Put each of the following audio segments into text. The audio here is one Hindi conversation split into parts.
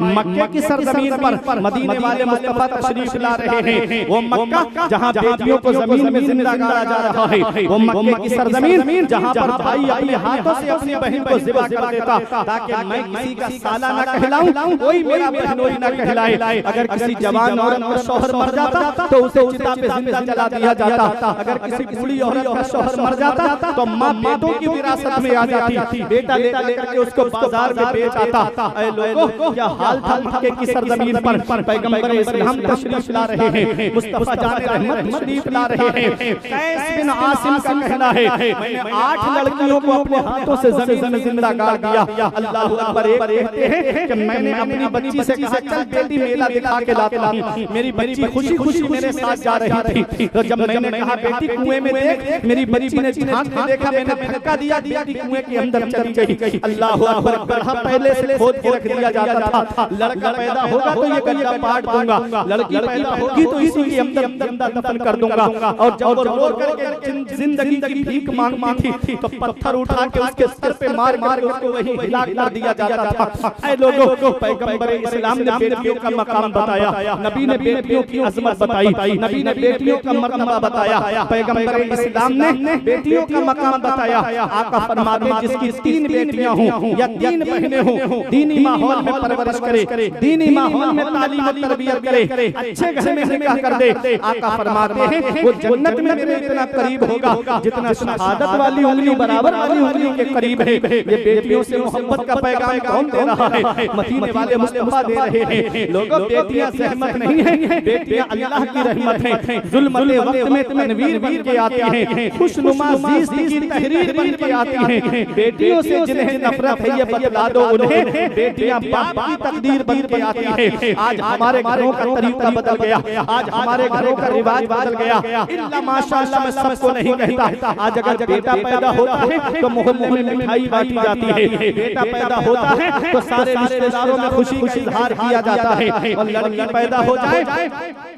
मक्के की सरजमीन पर मदीने वाले मुस्तफा तशरीफ ला रहे हैं। वो मक्का जहां बेटियों को जमीन में जिंदा गाड़ा जा रहा है, वो मक्के की सरजमीन जहां पर भाई अपने हाथों से अपनी बहन को ज़िबा कर देता ताकि मैं किसी का साला ना कहलाऊं, कोई मेरा बहनोई ना कहलाए। अगर किसी जवान औरत का शौहर मर जाता तो उसे चिता पे जिंदा जला दिया जाता। अगर किसी बूढ़ी औरत का शौहर मर जाता तो माँ बेटों की विरासत में आ जाती, बेटा लेकर के उसको बाजार में बेच आता। ऐ लोगों, क्या हाल था मक्के की सरजमीन पर पैगंबर इस्लाम तशरीफ ला रहे हैं, मुस्तफा जान रहमत तशरीफ ला रहे हैं। कैस बिन आसिम का कहना है, मैंने 8 लड़कियों को अपने हाथों से जमीन में जिंदा गाड़ दिया। अल्लाहू अकबर। एक कहते हैं कि मैंने अपनी बच्ची से कहा चल बेटी मेला दिखा के लाता हूं। मेरी बच्ची खुशी खुशी मेरे साथ जा रही थी, तो जब मैंने कहा बेटी कुएं में देख, मेरी बच्ची ने झांक के देखा, मैंने धक्का दिया कि कुएं के अंदर चली गई। अल्लाहू अकबर। गड्ढा पहले से खोद के रख दिया जाता था, लड़का पैदा होगा तो ये गड्ढा पाट दूंगा, लड़की पैदा होगी तो इसी के अंदर जिंदा दफन कर दूंगा। और जब रो करके जिंदगी की भीख मांगती थी तो पत्थर उठा के उसके सर पे मार मार उसको वही हिला दिया जाता था। ऐ लोगों, पैगंबर इस्लाम ने बेटियों का मकाम बताया, नबी ने बेटियों की अज़मत बताई, नबी ने बेटियों का मर्तबा बताया, पैगंबर इस्लाम ने बेटियों का मकाम बताया। आका फरमाते हैं जिसकी 3 बेटियां हों या 3 बहनें हों, दीनी माहौल में परवरिश करे, दीनी माहौल में तालीम और तरबियत करे, अच्छे घर में निकाह कर दे, आका फरमाते हैं वो जन्नत में मेरे इतना करीब होगा जितना शहादत वाली उंगली बराबर वाली उंगली के करीब है। ये बेटियों से मोहब्बत का पैगाम कौन दे रहा है? मदीने वाले मुस्तफा दे रहे हैं। लोगों, बेटियां रहमत नहीं है, बेटियां अल्लाह की रहमत है। जुल्मते वक्त में तनवीर बन के आती हैं, खुशनुमा ज़िंदगी की तहरीर बन के आती हैं। बेटियों से जिन्हें नफरत है ये बतला दो उन्हें, बेटियां बाप की तकदीर बन के आती हैं। आज हमारे घरों का तरीका बदल गया, आज हमारे घरों का रिवाज बदल गया। इल्ला माशाअल्लाह मैं सबको नहीं कहता, आज अगर बेटा पैदा होता है तो मोहल्ले में मिठाई बांटी जाती है, बेटा पैदा होता है तो सारे रिश्तेदारों में खुशी का इजहार किया जाता है। और लड़की पैदा हो जाए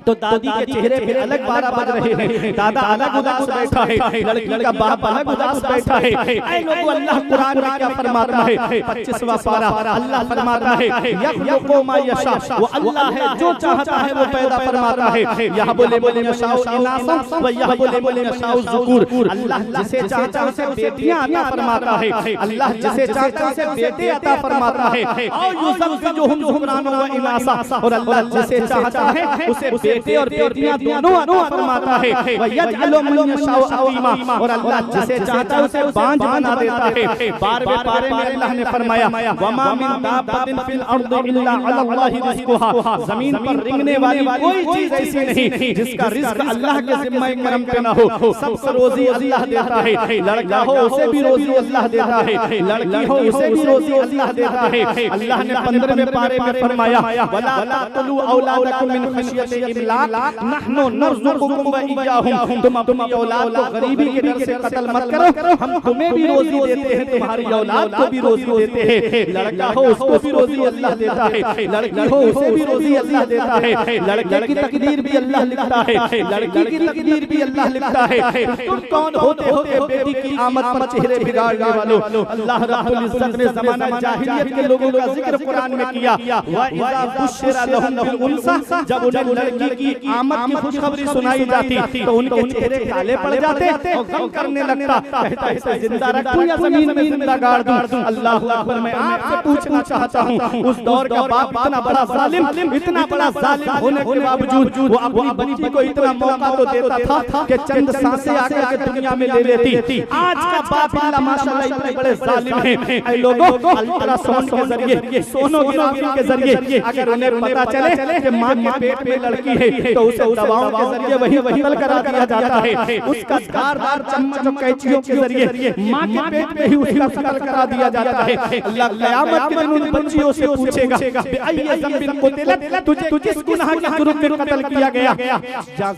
तो दादी के चेहरे पे अलग 12 बज रहे हैं, दादा अलग उदास बैठा है, लड़की का बाप अलग उदास बैठा है। ऐ लोगों, अल्लाह कुरान में क्या फरमाता है? 25वां पारा अल्लाह फरमाता है यखलुकु मा यशा, वो अल्लाह है जो चाहता है वो पैदा फरमाता है। यह बोले यशाउ इनासा व यह बोले यशाउ ज़ुकूर। अल्लाह जिसे चाहता है उसे बेटियां अता फरमाता है, अल्लाह जिसे चाहता है उसे बेटे अता फरमाता है। और युज़व्विजुहुम ज़ुकराना व इनासा, और अल्लाह जिसे चाहता है उसे बेटे और बेटियां दोनों अता फरमाता है। व यजअलु मन यशाउ अक़ीमा, और अल्लाह जिसे चाहता है उसे बांझ बना देता है। 12वें पारे में अल्लाह ने फरमाया वमा मिन दाब्बतिन फिल अर्दि इल्ला अलल्लाहि रिज़्कुहा, जमीन पर रेंगने वाली कोई चीज ऐसी नहीं जिसका रिज़्क अल्लाह के ज़िम्मे करम पे ना हो। सबको रोजी अल्लाह देता है, लड़का हो उसे भी रोजी अल्लाह देता है, लड़की हो उसे भी रोजी अल्लाह देता है। अल्लाह ने 15वें पारे में फरमाया वला तक़तलू औलादकुम मिन खशियति इमलाक नहनु नर्ज़ुकुकुम व इय्याहुम, तुम अपनी औलाद को गरीबी के डर से कत्ल मत करो, हम तुम्हें भी रोजी देते हैं, तुम्हारी औलाद को भी रोजी देते हैं। लड़का हो उसको भी रोजी अल्लाह देता है, लड़की हो उसे भी रोजी अल्लाह देता है। लड़के की तकदीर भी अल्लाह लिखता है, लड़की की तकदीर भी अल्लाह लिखता है। तुम कौन होते होते बेटी की आमद पर चेहरे बिगाड़ने वालों? अल्लाह रब्बुल इज्जत ने ज़माना जाहिलियत के लोगों का जिक्र कुरान में किया। व इज़ा बुश्शिरा लहुम बिल उन्सा, जब उन्हें लड़की की आमद की खुशखबरी सुनाई जाती तो उनके चेहरे काले पड़ जाते और गम करने लगता, कहता है जिंदा रखूं या जमीन में जिंदा गाड़ दूं? अल्लाहू अकबर। मैं आपसे पूछना चाहता हूं, उस दौर का बाप इतना बड़ा जालिम, इतना बड़ा जालिम होने के बावजूद वो अपनी बच्ची को इतना मौका तो देता था कि चंद सांसें आकर के दुनिया में ले लेती। आज का बाप अल्लाह माशाअल्लाह इतने बड़े जालिम हैं। ऐ लोगों, अल्ट्रासाउंड के जरिए, सोनोग्राफी के जरिए अगर उन्हें पता चले कि मां के पेट में लड़की है तो उसे दवाओं के जरिए वही कत्ल करा दिया जाता है। उसका धारदार चम्मच और कैंचियों के जरिए मां के पेट में ही उसका कत्ल करा दिया जाता है। अल्लाह क़यामत के दिन उन बच्चियों से पूछेगा बिअय्यि ज़ंबिन क़ुतिलत, तुझे किस गुनाह के जुर्म में कत्ल किया गया?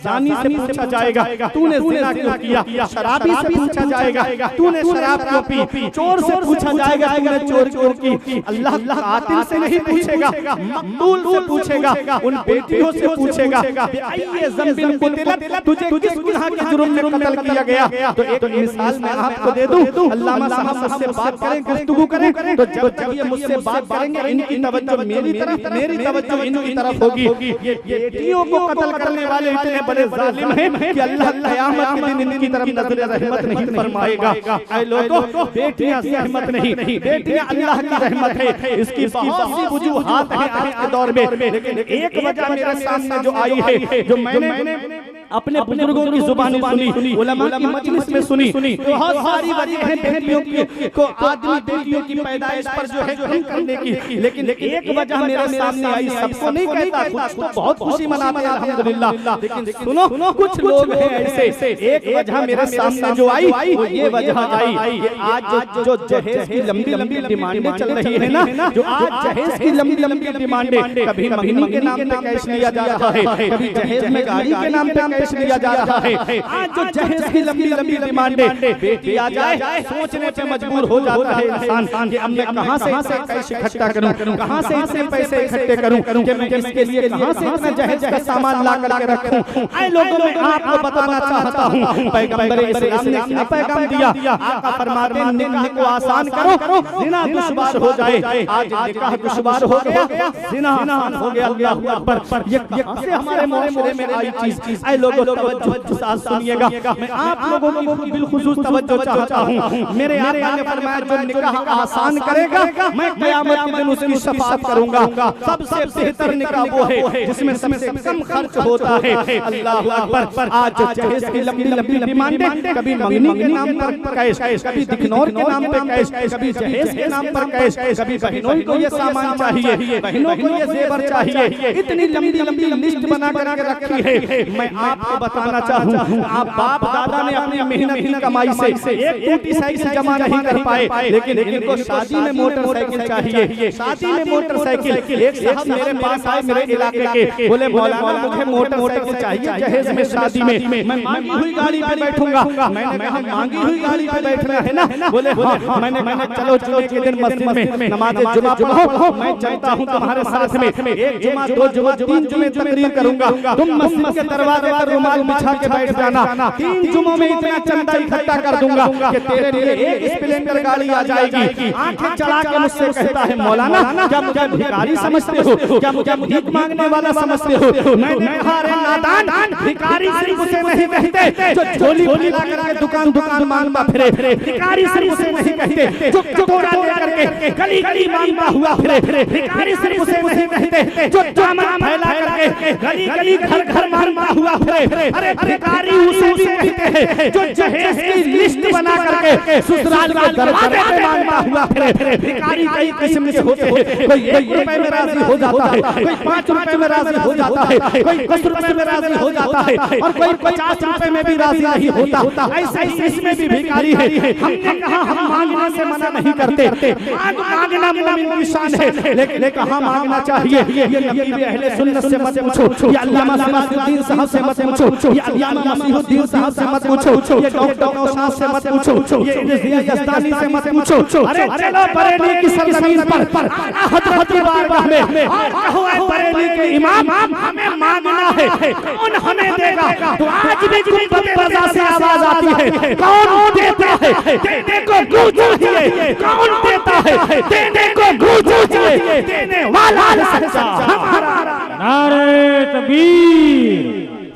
जानी से पूछा जाएगा तूने ज़िना क्यों किया? शराबी से पूछा जाएगा तूने शराब क्यों पी? चोर से पूछा जाएगा तूने चोरी क्यों की? अल्लाह कातिल से नहीं पूछेगा, मक़तूल से पूछेगा, उन बेटियों से पूछेगा बिअय्यि ज़ंबिन क़ुतिलत, तुझे किस गुनाह के जुर्म में कत्ल किया गया? तो एक मिसाल मैं आपको दे दूं, अल्लामा साहब मुझसे बात करें, गुफ्तगू करें तो जब ये मुझसे बात करेंगे तवज्जो मेरी तवज्जो इनकी तरफ होगी। ये बेटियों को कत्ल करने वाले इतने बड़े जालिम हैं कि अल्लाह क़यामत के दिन इनकी तरफ नज़र रहमत नहीं फरमाएगा। ऐ लोगों, बेटियां रहमत नहीं, बेटियां अल्लाह की रहमत है। इसकी बहुत सी वजूहात हैं आज के दौर में, लेकिन एक वजह मेरे सामने जो आई है, जो मैंने अपने बुजुर्गों की जुबानी सुनी, उलमा की मजलिस में सुनी, बहुत सारी वजहें बेटियों की को आदमी बेटियों की पैदाइश पर जो है कम करने की, लेकिन एक वजह मेरे सामने आई। सबको नहीं कहता, कुछ तो बहुत खुशी मनाते हैं अल्हम्दुलिल्लाह, लेकिन सुनो कुछ लोग हैं ऐसे। एक वजह मेरे सामने जो आई वो ये वजह आई कि आज जो जहेज की लंबी लंबी डिमांडें चल रही है ना, जो आज जहेज की लंबी लंबी डिमांडें, कभी मंगनी के नाम पे कैश लिया जा रहा है, कभी जहेज में गाड़ी के नाम पे कैश लिया जा रहा है। आज जो जहेज की लंबी लंबी डिमांडें बेटी आ जाए, सोचने पे मजबूर हो जाता है इंसान कि अब मैं कहां से कैश इकट्ठा करूं, कहां से इतने पैसे इकट्ठे करूं कि मैं इसके लिए कहां से इतना जहेज का सामान ला करके रखूं। ऐ लोगों, मैं आपको बताना चाहता हूं पैगंबर इस्लाम ने क्या पैगाम दिया। आका फरमाते हैं निकाह को आसान करो, जिना दुश्वार हो जाए। आज निकाह दुश्वार हो गया, जिना आसान हो गया। अल्लाहू अकबर। ये से हमारे माशरे में आई चीज। ऐ लोगों, तवज्जो के साथ सुनिएगा, मैं आप लोगों की बिलखुसूस तवज्जो चाहता हूं। मेरे आका ने फरमाया जो निकाह आसान करेगा, मैं क़यामत के दिन उसकी शफाअत करूंगा। सबसे बेहतर निकाह वो है जिसमें सबसे कम खर्च होता है। अल्लाहू अकबर। आज जहेज की लंबी लंबी डिमांडें, कभी मंगनी के नाम पर कैश, कभी दिखनौर के नाम पर कैश, कभी जहेज के नाम पर कैश, कभी बहनों को ये सामान चाहिए, बहनों को ये जेवर चाहिए। इतनी लंबी लंबी लिस्ट बना कर रखी है। मैं आपको बताना चाहूँ, आप बाप दादा ने अपनी मेहनत की कमाई से एक टूटी साइकिल जमा नहीं कर पाए, लेकिन इनको शादी में मोटरसाइकिल चाहिए। शादी में मोटरसाइकिल। एक साहब मेरे पास आए, मेरे इलाके के, बोले मौलाना मुझे मोटरसाइकिल चाहिए जहेज में, शादी में मैं मांगी हुई गाड़ी पे बैठूंगा। मैंने कहा मांगी हुई गाड़ी पे बैठना है ना? बोले हाँ। मैंने चलो जुमे के दिन मस्जिद में नमाज जुमा पढ़ो, मैं चलता हूँ तुम्हारे साथ में। एक जुमा, दो जुमा, तीन जुमे तकरीर करूंगा, तुम मस्जिद के दरवाजे पर रुमाल बिछा के बैठ जाना। 3 जुमों में इतना चंदा इकट्ठा कर दूंगा कि तेरे लिए एक स्प्लेंडर गाड़ी आ जाएगी। आंखें चढ़ा के मुझसे कहता है मौलाना क्या मुझे भिखारी समझते हो, क्या मुझे भीख मांगने वाला समझते हो? मैं हारे नादान, भिखारी सिर्फ उसे नहीं कहते जो झोली फैला करके दुकान मांगता फिरे। भिखारी सिर्फ उसे नहीं कहते जो कटोरा लेकर के गली गली मांगता हुआ फिरे। भिखारी सिर्फ उसे नहीं कहते जो दामन फैला करके गली गली घर घर मांगता हुआ फिरे। अरे भिखारी उसे भी कहते हैं जो जहेज की लिस्ट बना करके ससुराल के दरवाजे पे मांगता हुआ फिरे। भिखारी कई किस्म के होते हैं, कोई 1 रुपए में राजी हो जाता है, कोई 5 रुपए में राजी हो जाता है, कोई 10 रुपए में राजी हो जाता है, और कोई 50 रुपए में भी राजी नहीं होता। ऐसे ही इसमें भी भिखारी है। हमने कहा हम मांगने से मना नहीं करते, मांगना मोमिन की शान है, लेकिन कहाँ मांगना चाहिए ये नबी अहले सुन्नत से मत पूछो, ये अल्लामा नसीरुद्दीन साहब से मत पूछो, ये अल्लामा मसीहुद्दीन साहब से मत पूछो, ये डॉक्टर नौशाद से मत पूछो, ये इब्न ज़िया यज़दानी से मत पूछो। अरे चलो बरेली की सरजमीन पर हज़रत की बारगाह में और कहो ऐ बरेली के इमाम, हमें मांगना है, कौन हमें देगा? तो आज भी गुंबद रज़ा से आवाज आती है, कौन देता है? देने को गूंज चाहिए। कौन देता है? देने को गूंज चाहिए। देने वाला सच्चा हमारा। नारे तकबीर,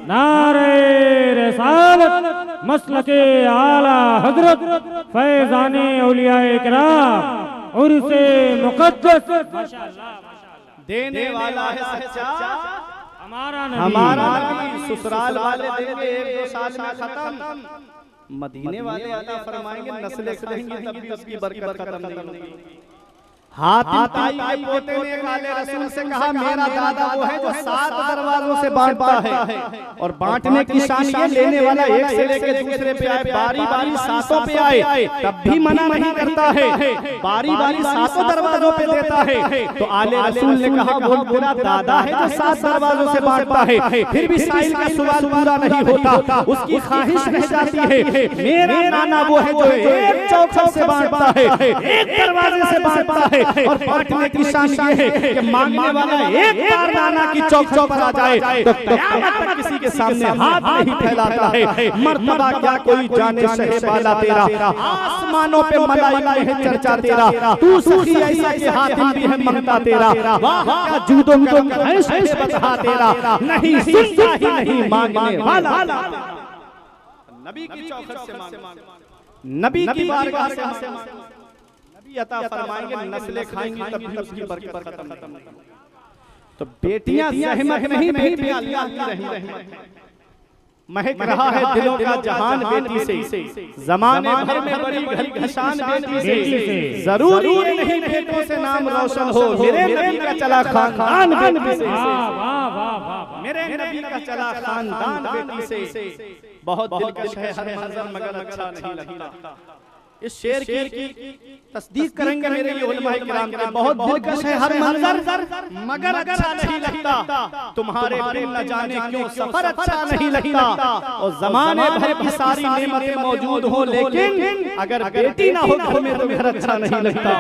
नारे रिसालत, मसलके आला हजरत फैज़ाने औलियाए किराम और उसे मुक़द्दस देने वाला है सच्चा हमारा नबी। ससुराल वाले देंगे 1-2 साल में खत्म, मदीने वाले अता फरमाएंगे नस्लें खाएंगी तब भी उसकी बरकत खत्म नहीं होगी। हातिम ताई के पोते ने काले रसूल से कहा मेरा दादा वो है जो 7 दरवाजों से बांटता है, और बांटने की शान ये लेने वाला एक से लेके दूसरे पे आए, बारी बारी 7 पे आए, तब भी मना नहीं करता है, बारी बारी 7 दरवाजों पे देता है। तो आले रसूल ने कहा वो मेरा दादा है जो 7 दरवाजों से बांटता है, फिर भी साइल का सवाल पूरा नहीं होता, उसकी ख्वाहिश रह जाती है। मेरा नाना वो है जो एक चौखट से बांटता है, एक दरवाजे से बांटता है, है और बांटने की शान ये है कि मांगने वाला एक बार नाना की चौखट पर आ जाए तो क़यामत तक किसी के सामने हाथ नहीं फैलाता है। मर्तबा क्या कोई जाने शहे वाला तेरा, आसमानों पे मलाइका है चर्चा तेरा, तू सखी ऐसा कि हातिम भी है मंगता तेरा, वाह क्या जूदों का है शेष बता तेरा, नहीं सुनता ही नहीं मांगने वाला। नबी की चौखट से मांग, नबी की बारगाह से मांग, नबी अता फरमाएंगे नस्लें खाएंगी तब भी उसकी बरकत खत्म नहीं। तो बेटियां जहमत नहीं, बेटियां अल्लाह की रहमत है। महक रहा है दिलों का जहान बेटी से, जमाने भर में बड़ी घर की शान बेटी से, जरूरी ये नहीं बेटों से नाम रोशन हो, मेरे नबी का चला खानदान बेटी से, मेरे नबी का चला खानदान बेटी से। बहुत दिलकश है हर मंजर मगर अच्छा नहीं लगता। इस शेर की तस्दीक करेंगे मेरे ये उलमाए किराम के, बहुत दिलकश है हर मंजर मगर अच्छा नहीं लगता, तुम्हारे बिन न जाने क्यों सफर अच्छा नहीं लगता, और जमाने भर की सारी नेमतें मौजूद हो लेकिन अगर बेटी ना हो घर में तो घर अच्छा नहीं लगता,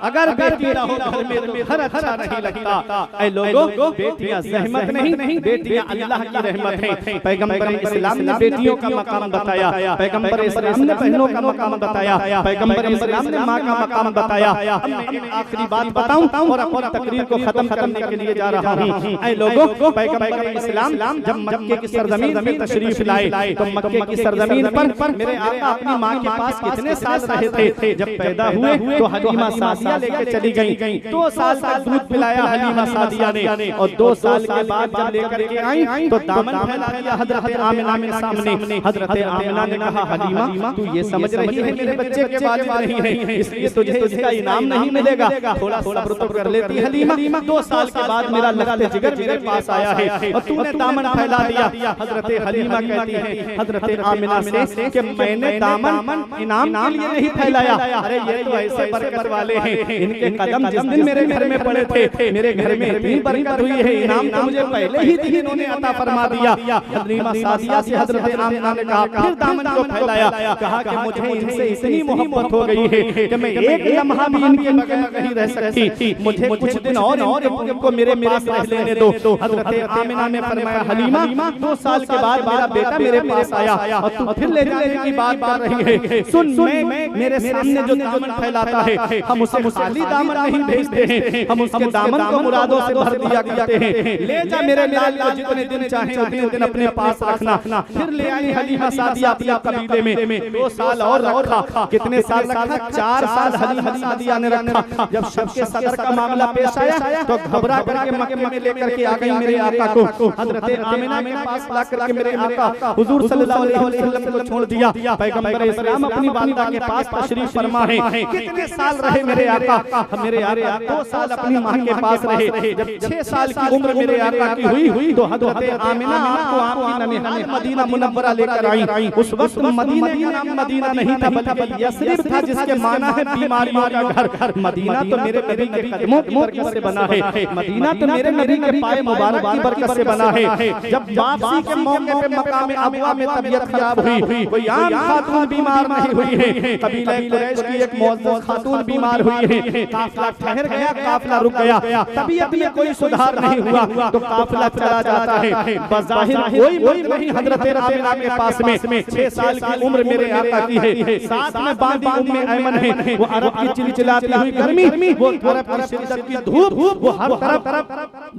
अगर बेटी ना हो घर में तो घर अच्छा नहीं लगता। ऐ लोगों, बेटियां जहमत नहीं, बेटियां अल्लाह की रहमत हैं। पैगंबर इस्लाम ने बेटियों का मकाम बताया, पैगंबर इस्लाम ने बहनों का मकाम बताया, पैगंबर इस्लाम ने माँ का मकाम बताया। अब आखिरी बात बताऊं और अपनी तकरीर को खत्म करने के लिए जा रहा हूं। ऐ लोगों, पैगंबर इस्लाम जब मक्के की सरजमीन में तशरीफ लाए तो मक्के की सरजमीन पर मेरे आका अपनी माँ के पास कितने साल रहे थे? जब पैदा हुए तो हलीमा सादिया लेके चली गई, 2 साल तक दूध पिलाया हलीमा सादिया ने, और 2 साल के बाद जब लेकर के आई तो दामन फैला दिया हजरत आमिना के सामने। हजरत आमिना ने कहा, हलीमा तू ये समझ रही है मेरे बच्चे के वालिद नहीं है, इसलिए तुझे इसका इनाम नहीं मिलेगा, थोड़ा सब्र तो कर लेती हलीमा। 2 साल के बाद मेरा लखते जिगर मेरे पास आया है और तूने दामन फैला दिया। हजरत हलीमा कहती है हजरत आमिना से कि मैंने दामन इनाम के लिए नहीं फैलाया, अरे ये तो ऐसे बरकत वाले हैं, इनके कदम जिस दिन मेरे घर में पड़े थे मेरे घर में इतनी बरकत हुई है, इनाम तो मुझे पहले ही दिन इन्होंने अता फरमा दिया। हलीमा सादिया से हजरत आमिना ने कहा, फिर दामन को फैलाया, कहा कि मुझे इनसे इतनी मोहब्बत हो गई है कि मैं एक लम्हा भी इनके बगैर नहीं रह सकती, मुझे कुछ दिन और इनको मेरे पास रह लेने दो। हजरत आमिना ने फरमाया, हलीमा 2 साल के बाद मेरा बेटा मेरे पास आया और तू फिर ले जाने की बात कर रही है, सुन मैं मेरे सामने जो दामन फैलाता है हम उसे खाली दामन नहीं भेजते हैं, हम उसके दामन को मुरादों से भर दिया करते हैं। ले जा मेरे लाल को जितने दिन चाहे उतने दिन अपने पास रखना। फिर ले आई हलीमा सादिया अपने कबीले में, 2 साल और रखा। कितने साल रखा? 4 साल हलीमा सादिया ने रखा। जब शब सदर का मामला पेश आया तो घबरा करके मक्के में लेकर के आ गई मेरे आका को। हजरत आमिना के पास ला करके मेरे आका हुजूर सल्लल्लाहु अलैहि वसल्लम को छोड़ दिया। पैगंबर इस्लाम अपनी वालिदा के पास तशरीफ फरमा है। कितने साल रहे मेरे आका? मेरे आका 2 साल अपनी मां के पास रहे। जब 6 साल की उम्र मेरे आका की हुई तो हजरत आमिना आपको आपकी ननिहाल मदीना मुनव्वरा लेकर आई। उस वक्त मदीना का नाम मदीना नहीं था बल्कि यस्रिब था, जिसके माना है बीमारियों का घर। मदीना तो मेरे नबी के कदमों की बरकत से बना है, मदीना तो मेरे नबी के पाए मुबारक की बरकत से बना है। जब वापसी के मौके पे मकाम अबवा में तबीयत खराब हुई, कोई आम खातून बीमार नहीं हुई है, कबीला कुरैश की एक मुअज़्ज़ज़ खातून बीमार हुई है। काफिला ठहर गया, काफिला रुक गया, तबीयत में कोई सुधार नहीं हुआ तो काफिला चला जाता है। बज़ाहिर कोई मुल्क नहीं हजरत आमिना के पास में 6 साल की उम्र मेरे आका की है, साथ में बांदी उम्मे ऐमन है। वो अरब की चिलचिलाती हुई गर्मी, वो अरब की शिद्दत की धूप, वो हर तरफ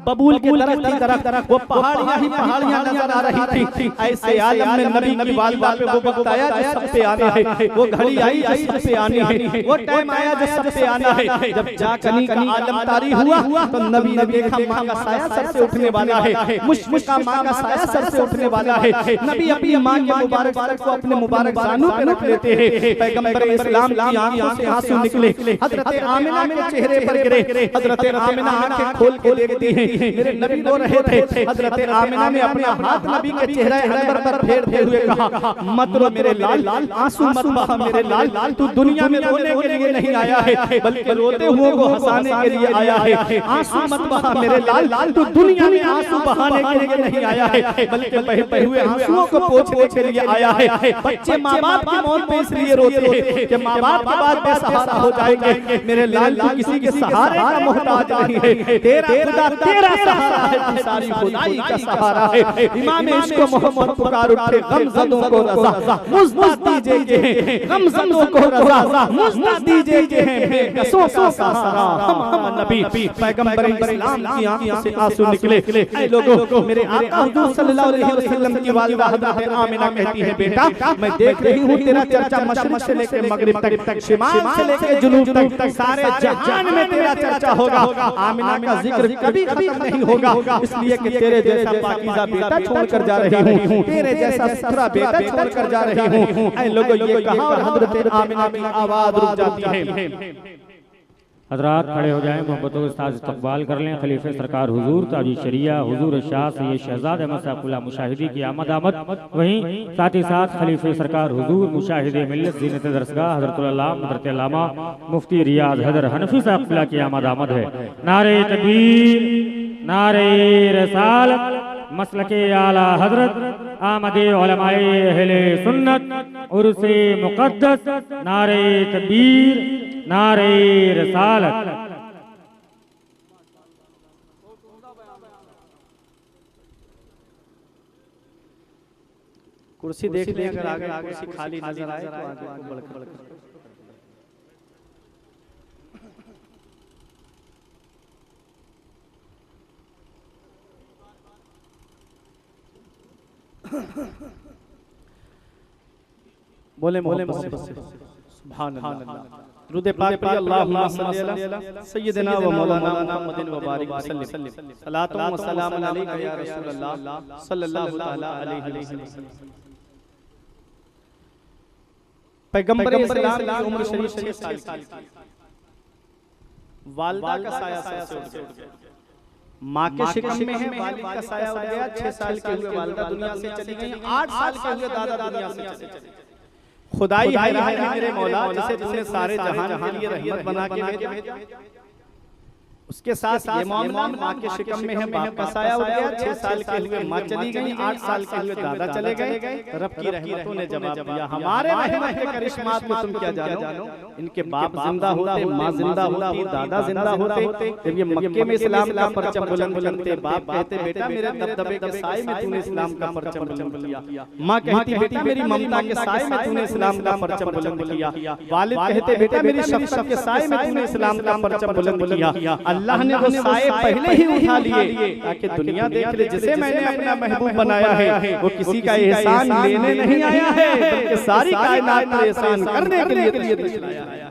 बबूल के तरफ वो पहाड़ियां ही पहाड़ियां नजर आ रही थी। ऐसे आलम में नबी की वालिदा पे वो वक्त आया जो सब पे आना है, वो घड़ी आई जो सब पे आनी है, वो टाइम आया जो सब पे आना है। जब जाकनी का आलम तारी हुआ तो नबी ने देखा मां का साया सर से उठने वाला है, मुश्किल मां का साया सर से उठने वाला है। नबी अपनी मां के मुबारक सर को अपने मुबारक जानू पे रख लेते हैं। पैगंबर इस्लाम की आंखों से आंसू निकले, हजरत आमिना के चेहरे पर गिरे। हजरत आमिना आंखें खोल के देखती हैं हैं। मेरे नबी रो रहे थे। हजरत आमिना ने अपना हाथ नबी के चेहरे अनवर पर फेरते हुए कहा, मत रो मेरे लाल, आंसू मत बहा मेरे लाल, तू दुनिया में रोने के लिए नहीं आया है बल्कि रोते हुए को हंसाने के लिए आया है। आंसू मत बहा मेरे लाल, तू दुनिया में आंसू बहाने के लिए नहीं आया है बल्कि बहते हुए आंसुओं को पोंछने के लिए आया है। बच्चे माँ बाप की मौत पे इसलिए रोते हैं कि माँ बाप के बाद बेसहारा हो जाएंगे। मेरे लाल, तू किसी के सहारे का मोहताज नहीं है, तेरा खुदा तेरा सहारा है, सारी खुदाई का सहारा है। इमाम इश्क मोहम्मद पुकार उठे, गमज़दों को रज़ा मुज़्दा दीजिए, गमज़दों को रज़ा मुज़्दा दीजिए, बेकसों का सहारा हम नबी पैगंबर इस्लाम की आंखों से आंसू निकले। ऐ लोगों, मेरे आका हुजूर सल्लल्लाहु अलैहि वसल्लम की वालिदा हज़रत आमिना कहती है, बेटा मैं देख रही हूँ तेरा चर्चा मशरिक़ से लेकर मगरिब तक, शिमाल से लेकर जुनूब तक, सारे जहान में तेरा चर्चा होगा। आमिना का जिक्र कभी खत्म नहीं होगा, इसलिए कि तेरे जैसा पाकीज़ा बेटा छोड़कर जा रही हूँ, तेरे जैसा सुथरा बेटा छोड़कर जा रही हूँ। ऐ लोगों, ये कहा और हज़रत आमिना की आवाज़ रुक जाती है। हजरात खड़े हो जाएं, मोहब्बतों के साथ इस्तकबाल कर लें खलीफे सरकार हुजूर ताजी शरिया हुजूर शाह सैयद शहजाद अहमद साहब मुशाहिदी की आमद। वहीं साथ ही साथ खलीफे सरकार हुजूर मुशाहिदे मिल्लत ज़ीनत दरसगाह हज़रत अल्लामा मुफ्ती रियाज हैदर हनफी साहब की आमद है। नारे तकबीर, नारे रिसालत, मसलके आला हजरत, आमदे उलमाए अहले सुन्नत, उर्से मुक़द्दस, नारे तकबीर, नारे रिसालत। कुर्सी देख लें, अगर आगे कुर्सी खाली नजर आए तो आगे को बढ़कर बोले सुभान अल्लाह। दुरूद पाक पढ़िए, अल्लाहुम्मा सल्ली अला सय्यिदिना व मौलाना मुहम्मदिन व बारिक वसल्लिम। सलातु व सलामुन अलैका या रसूलल्लाह सल्लल्लाहु तआला अलैहि वसल्लम। पैगंबर इस्लाम की उम्र शरीफ 6 साल की, वालिदा का साया सबसे उठ गया। माँ के शिकम में है, वालिद का साया उठ गया। 6 साल के हुए वालिदा दुनिया से चली गई, 8 साल के हुए दादा दुनिया से चले गए। खुदाई है मेरे मौला, जिसे तूने सारे जहान के लिए रहमत बना के भेजा, उसके साथ ये मामला माँ के शिकम में है, बाप का साया उठ गया। 6 साल के हुए माँ चली गई, 8 साल के हुए दादा चले गए। रब की रहमतों ने जवाब दिया, हमारे रहमत के करिश्मात में तुम क्या जानो। इनके बाप जिंदा होते, माँ जिंदा होती, दादा जिंदा होते, जब ये मक्के में इस्लाम का परचम बुलंद करते, बाप कहते बेटा मेरे दबदबे के साए में तूने इस्लाम का परचम बुलंद किया। माँ कहती बेटा मेरी ममता के साए में तूने इस्लाम का परचम बुलंद किया। वालिद कहते बेटा मेरी शफ़क़त के साए में तूने इस्लाम का परचम बुलंद किया। अल्लाह ने वो साए पहले ही उठा लिए ताकि दुनिया देख ले, जिसे मैंने अपना महबूब बनाया है वो किसी का एहसान लेने नहीं आया है बल्कि सारी कायनात का एहसान करने के लिए दिखलाया है।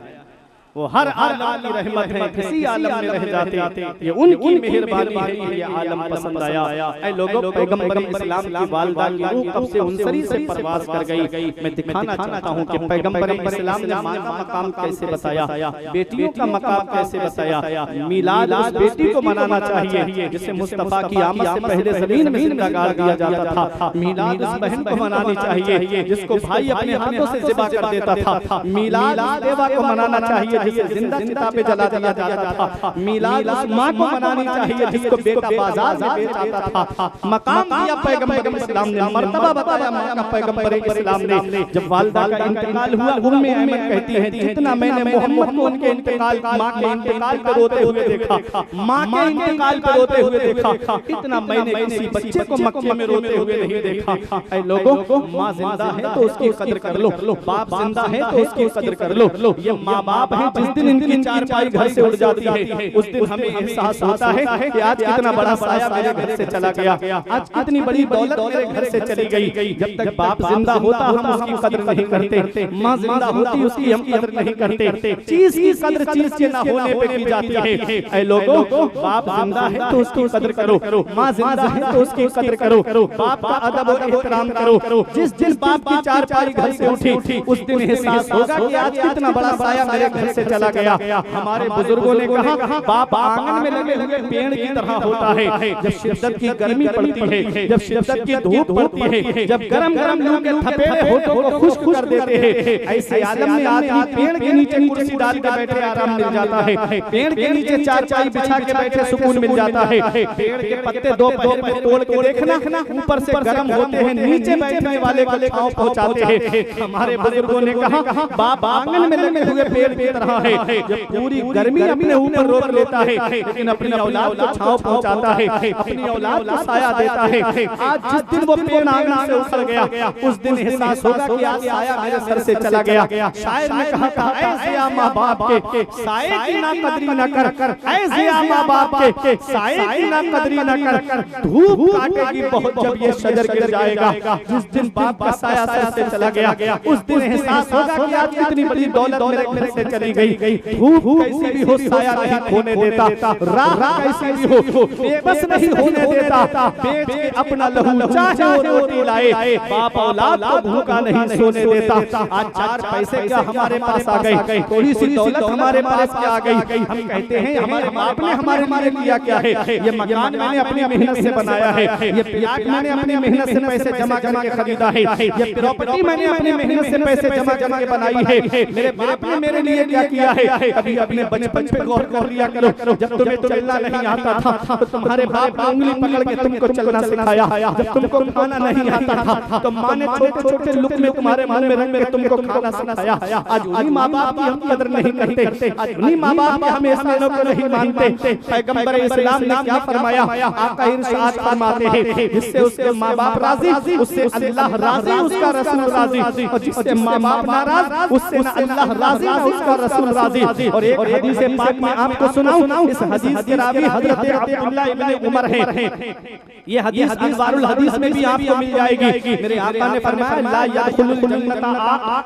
वो हर आलम की रहमत है, किसी आलम में रह जाते, ये उनकी मेहरबानी है, ये आलम पसंद आया। ऐ लोगों, पैगंबर इस्लाम की वालिदा की रूह कब से उनसरी से परवाज़ कर गई। मैं दिखाना चाहता हूँ कि पैगंबर इस्लाम ने माँ का मकाम कैसे बताया, बेटियों का मकाम कैसे बताया। मीलाद उस बेटी को मनाना चाहिए जिसे मुस्तफा की आमद से पहले ज़मीन में जिंदा गाड़ दिया जाता था। मीलाद उस बहन को मनानी चाहिए जिसको भाई अपने हाथों से ज़िबा कर देता था। मीलाद उस देवा को मनाना चाहिए जिसे जिंदा चिता पे जला दिया जाता था। मीलाद उस माँ को मनानी चाहिए जिसको बेटा बाजार में बेच आता था। मकाम दिया पैगंबर इस्लाम ने, मर्तबा बताया माँ का पैगंबर इस्लाम ने। जब वालिदा का इंतकाल हुआ, उम्मे ऐमन कहती है जितना मैंने मोहम्मद को उनके इंतकाल, माँ के इंतकाल पे रोते हुए देखा, माँ के इंतकाल पे रोते हुए देखा, इतना मैंने किसी बच्चे को मक्के में रोते हुए नहीं देखा। ऐ लोगों, माँ जिंदा है तो उसकी कदर कर लो, बाप जिंदा है तो उसकी कदर कर लो। ये माँ बाप है, जिस दिन इनकी चारपाई घर से उड़ जाती है उस दिन हमें एहसास होता है कि आज कितना बड़ा साया मेरे घर से चला गया, आज कितनी बड़ी दौलत मेरे घर से चली गई। जब तक बाप जिंदा होता हम उसकी कदर नहीं करते, माँ जिंदा होती उसकी हम कदर नहीं करते। चीज की कदर चीज के न होने पे की जाती है। ऐ लोगों, बाप जिंदा है तो उसकी कदर करो, माँ जिंदा है तो उसकी कदर करो, बाप का अदब और एहतराम करो। जिस दिन बाप की चारपाई घर से उठी उस दिन एहसास होगा कि आज कितना बड़ा साया मेरे घर से से चला गया। हमारे बुजुर्गों ने कहा बाप आंगन में लगे हुए पेड़ की तरह होता है। जब शिद्दत की गर्मी पड़ती है, जब शिद्दत की धूप पड़ती है, जब गरम गरम लू के थपेड़े होठों को खुश्क कर देते हैं, ऐसे आलम में आदमी पेड़ के नीचे कुर्सी डाल के बैठे आराम मिल जाता है, पेड़ के नीचे चारपाई बिछा के बैठे सुकून मिल जाता है। पेड़ के पत्ते दोपहर में तोड़ के देखना, ऊपर से गर्म होते हैं, नीचे बैठने वाले को छांव पहुंचाते हैं। हमारे बुजुर्गों ने कहा बाप आंगन में लगे हुए पेड़ की तरह है, जब पूरी गर्मी अपने ऊपर रोक लेता है, लेकिन अपनी औलाद को छांव पहुंचाता है, अपनी औलाद को साया देता है। आज जिस दिन वो पेड़ आंगन से उखड़ गया, उस दिन एहसास होगा कि आज साया मेरे सर से चला गया। शायर ने कहा था ऐसे माँ बाप के साये की ना कदरी न कर, ऐसे माँ बाप के साये की ना कदरी न कर, धूप काटेगी बहुत जब ये शजर गिर जाएगा। जिस दिन बाप का साया सर से चला गया, उस दिन एहसास होगा कि आज कितनी बड़ी दौलत मेरे घर से चली गई। धूप कैसे भी हो साया नहीं खोने देता, राह कैसे भी हो बेबस नहीं होने देता, बेच के अपना लहू चाहे वो रोटी लाए, बाप औलाद को भूखा नहीं सोने देता। आज 4 पैसे क्या हमारे पास आ गए, थोड़ी सी दौलत हमारे पास क्या आ गई, हम कहते हैं हमारे बाप ने हमारे लिए किया क्या है। ये मकान मैंने अपनी मेहनत से बनाया है, ये प्लाट मैंने अपनी मेहनत से पैसे जमा के खरीदा है, ये प्रॉपर्टी मैंने अपनी मेहनत से पैसे जमा के बनाई है। मेरे बाप ने मेरे लिए क्या किया है। कभी अपने बचपन पे गौर कर लिया करो, जब तुम्हें चलना नहीं आता था तो तुम्हारे बाप ने उंगली पकड़ के तुमको चलना सिखाया, जब तुमको खाना नहीं आता था तो माँ ने छोटे छोटे लुक़मे तुम्हारे मुंह में रख के तुमको खाना सिखाया। आज उन्हीं माँ बाप की हम कदर नहीं करते, आज उन्हीं माँ बाप हम इस्लाम को नहीं मानते। पैगंबर इस्लाम ने क्या फरमाया, आका इरशाद फरमाते हैं जिससे उसके माँ बाप राजी, उससे अल्लाह राजी, उसका रसूल राजी, और जिससे माँ बाप नाराज, उससे ना अल्लाह राजी ना उसका रसूल राजी। और एक हदीस पाक में आपको सुनाऊं, इस हदीस के रावी हजरत अब्दुल्लाह इब्न उमर हैं। ये हदीस अनवारुल हदीस में भी आपको मिल जाएगी। मेरे आका ने फरमाया ला यदखुलुल जन्नता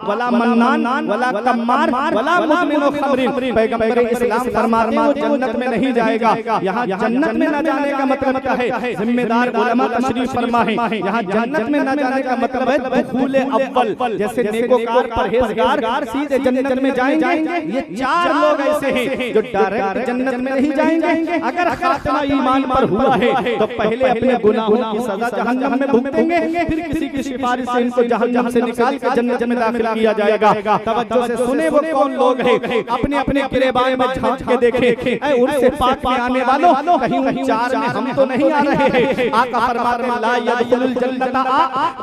वला मन्नान वला कम्मार वला मुदमिन खमरिन। पैगंबर इस्लाम फरमाते हैं वो जन्नत में नहीं जाएगा। यहाँ जन्नत में न जाने का मतलब क्या है, जिम्मेदार उलमा तशरीफ फरमा है। यहाँ जन्नत में न जाने का मतलब है दुखूल अव्वल, जैसे नेकोकार परहेजगार सीधे जन्नत में जाएंगे। ये 4 लोग ऐसे हैं जो डायरेक्ट जन्नत में नहीं जाएंगे। अगर खात्मा ईमान पर हुआ है तो पहले अपने गुनाहों की सजा जहन्नम में भुगतेंगे, फिर किसी की सिफारिश से इनको जहन्नम से निकाल कर जन्नत में दाखिल किया जाएगा। तवज्जो से सुने वो कौन लोग हैं, अपने अपने गिरेबान में झांक के देखें। ऐ उनसे पाक में आने वालों, कहीं उन 4 में हम तो नहीं आ रहे हैं। आका फरमाते हैं ला यदखुलुल जन्नता,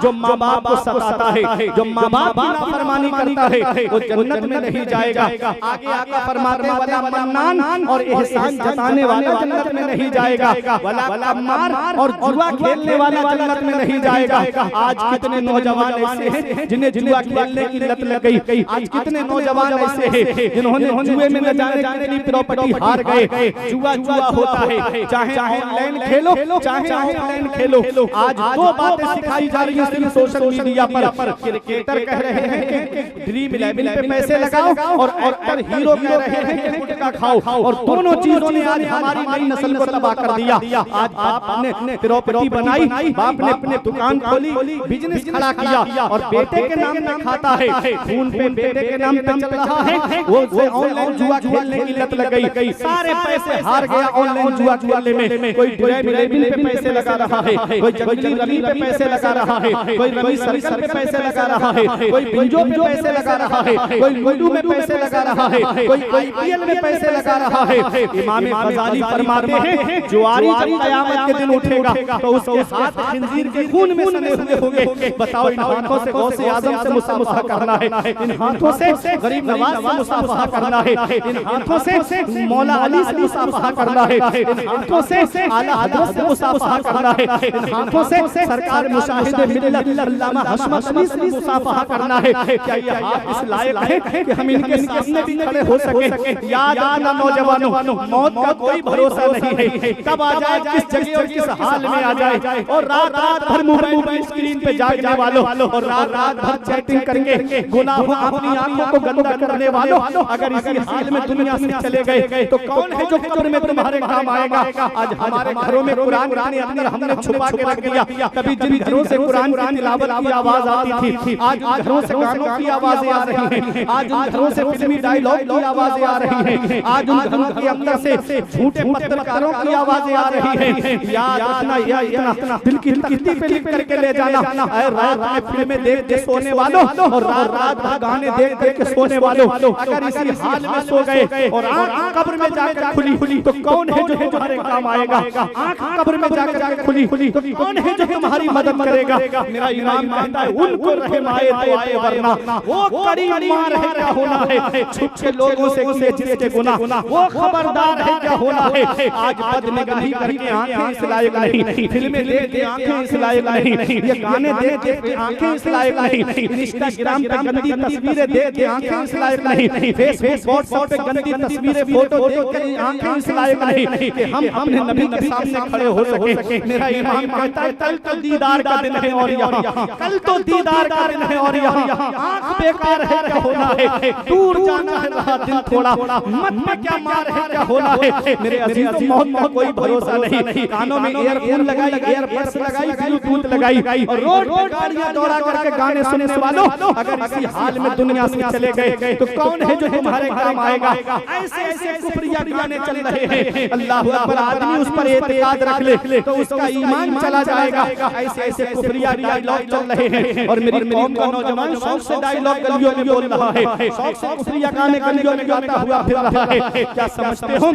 जो माँ बाप को सताता है, जो माँ बाप की नाफरमानी करता है, वो जन्नत में नहीं जाएगा। आगे आका फरमाते हैं वला मन्नान, और एहसान जताने वाला जन्नत में नहीं जाएगा। वला कम्मार, और जुआ खेलने वाला जन्नत में नहीं जाएगा। आज कितने नौजवान ऐसे हैं जिन्हें जुआ खेलने की लत लग गई। आज कितने नौजवान ऐसे हैं जिन्होंने जुए में न जाने कितनी प्रॉपर्टी हार गए। जुआ होता है, चाहे ऑनलाइन खेलो चाहे ऑफलाइन खेलो। आज 2 बातें सिखाई जा रही हैं सोशल मीडिया पर। क्रिकेटर कह रहे हैं कि ड्रीम 11 पे पैसे लगाओ, और एक्टर हीरो कह रहे हैं कि गुटखा खाओ, और दोनों चीजों ने आज हमारी नई नस्ल को तबाह कर दिया। आज बाप ने प्रॉपर्टी बनाई, बाप ने अपने दुकान खोली, बिजनेस खड़ा किया, और बेटे के नाम पे खाता है, खून पे बेटे के नाम पे चल रहा है। वो ऑनलाइन जुआ खेलने की लत लग गई, सारे पैसे हार गया ऑनलाइन जुआ खेलने में। कोई ड्राइव 11 पे पैसे लगा रहा है, कोई जंगली रमी पे पैसे लगा रहा है, कोई रमी सर्कल पे पैसे लगा रहा है, कोई बिंजो पे पैसे लगा रहा है, कोई लूडो में पैसे लगा रहा है, कोई आईपीएल में पैसे लगा रहा है। इमाम गजाली फरमाते हैं जुआरी जब कयामत के दिन उठेगा तो उसके हाथ खंजीर के खून में सने हुए होंगे। बताओ इन हाथों से गौसे आजम से मुसाफहा करना है, इन हाथों से गरीब नवाज से मुसाफहा करना है, इन हाथों से मौला अली से मुसाफहा करना है, इन हाथों से आला हजरत से मुसाफहा करना है, इन हाथों से सरकार मुशाहिद मिल्लत अल्लामा हशमत अली से मुसाफहा करना है। क्या ये हाथ इस लायक है कि हम इनके सामने भी खड़े हो सके? याद आना नौजवानों, मौत का कोई भरोसा नहीं है, कब आ जाए, किस जगह और किस हाल में आ जाए। और रात भर मोबाइल स्क्रीन पे जागने वालों, और रात भर चैटिंग करके गुनाहों अपनी आंखों को गंदा करने वालों, अगर इसी हाल में दुनिया से चले गए तो कौन है जो कब्र में तुम्हारे काम आएगा? आज हमारे घरों में कुरान के अंदर हमने छुपा के रख दिया। कभी जिन घरों से कुरान की तिलावत की आवाज आती थी, आज उन घरों से गानों की आवाजें आ रही हैं। आज उन घरों से फिल्मी डायलॉग की आवाजें आ रही हैं, आज उन घरों के अंदर से झूठे पत्रकारों की आवाजें आ रही हैं। याद रखना, या इतना दिल की तख्ती पे लिख करके ले जाना, रात में फिल्में देख के सोने वालों और रात भर गाने देख देख के सोने वालों, अगर इसी हाल में सो गए और आंख कब्र में जाकर खुली तो कौन है जो तुम्हारे काम आएगा? आंख कब्र में जाकर खुली तो कौन है जो तुम्हारी मदद करेगा? मेरा इमाम कहता है उनको रहम आए तो आए, वरना वो कड़ी मार है क्या होना है, छुप के लोगों से किए जिसके गुनाह वो खबरदार है क्या होना है। आज बदनिगाही करके आंखें इस लायक नहीं, फिल्में देख के आंखें इस लायक नहीं, ये गाने देख के आंखें इस लायक नहीं, इंस्टाग्राम पे गंदी तस्वीरें देख के आंखें इस लायक नहीं, फेसबुक व्हाट्सएप पे गंदी तस्वीरें फोटो देख के आंखें इस लायक नहीं कि हम अपने नबी के सामने खड़े हो सके। मेरा इमाम कहता है कल तो दीदार का दिन है और यहाँ, कल तो दीदार का दिन है और यहाँ आंख बेकार है क्या होना है, दूर जाना है रहा दिन थोड़ा, मत में क्या मार है क्या होना है। मेरे अजीजों मौत का कोई भरोसा नहीं, कानों में ईयरफोन लगाई, ईयरबड्स लगाई, ब्लूटूथ लगाई और रोड पे गाड़ियां दौड़ा करके गाने सुनने वालों, अगर इसी हाल में दुनिया से चले गए तो कौन है जो तुम्हारे काम आएगा? ऐसे ऐसे कुफरिया गाने चल रहे हैं, अल्लाह अकबर, आदमी उस पर एतकाद रख ले तो उसका ईमान चला जाएगा। ऐसे ऐसे कुफरिया डायलॉग चल रहे हैं और मेरी कौम का नौजवान शौक से डायलॉग गलियों में बोल रहा है, शौक से कुफरिया गाने गलियों में गाता हुआ फिर रहा है। क्या समझते हो?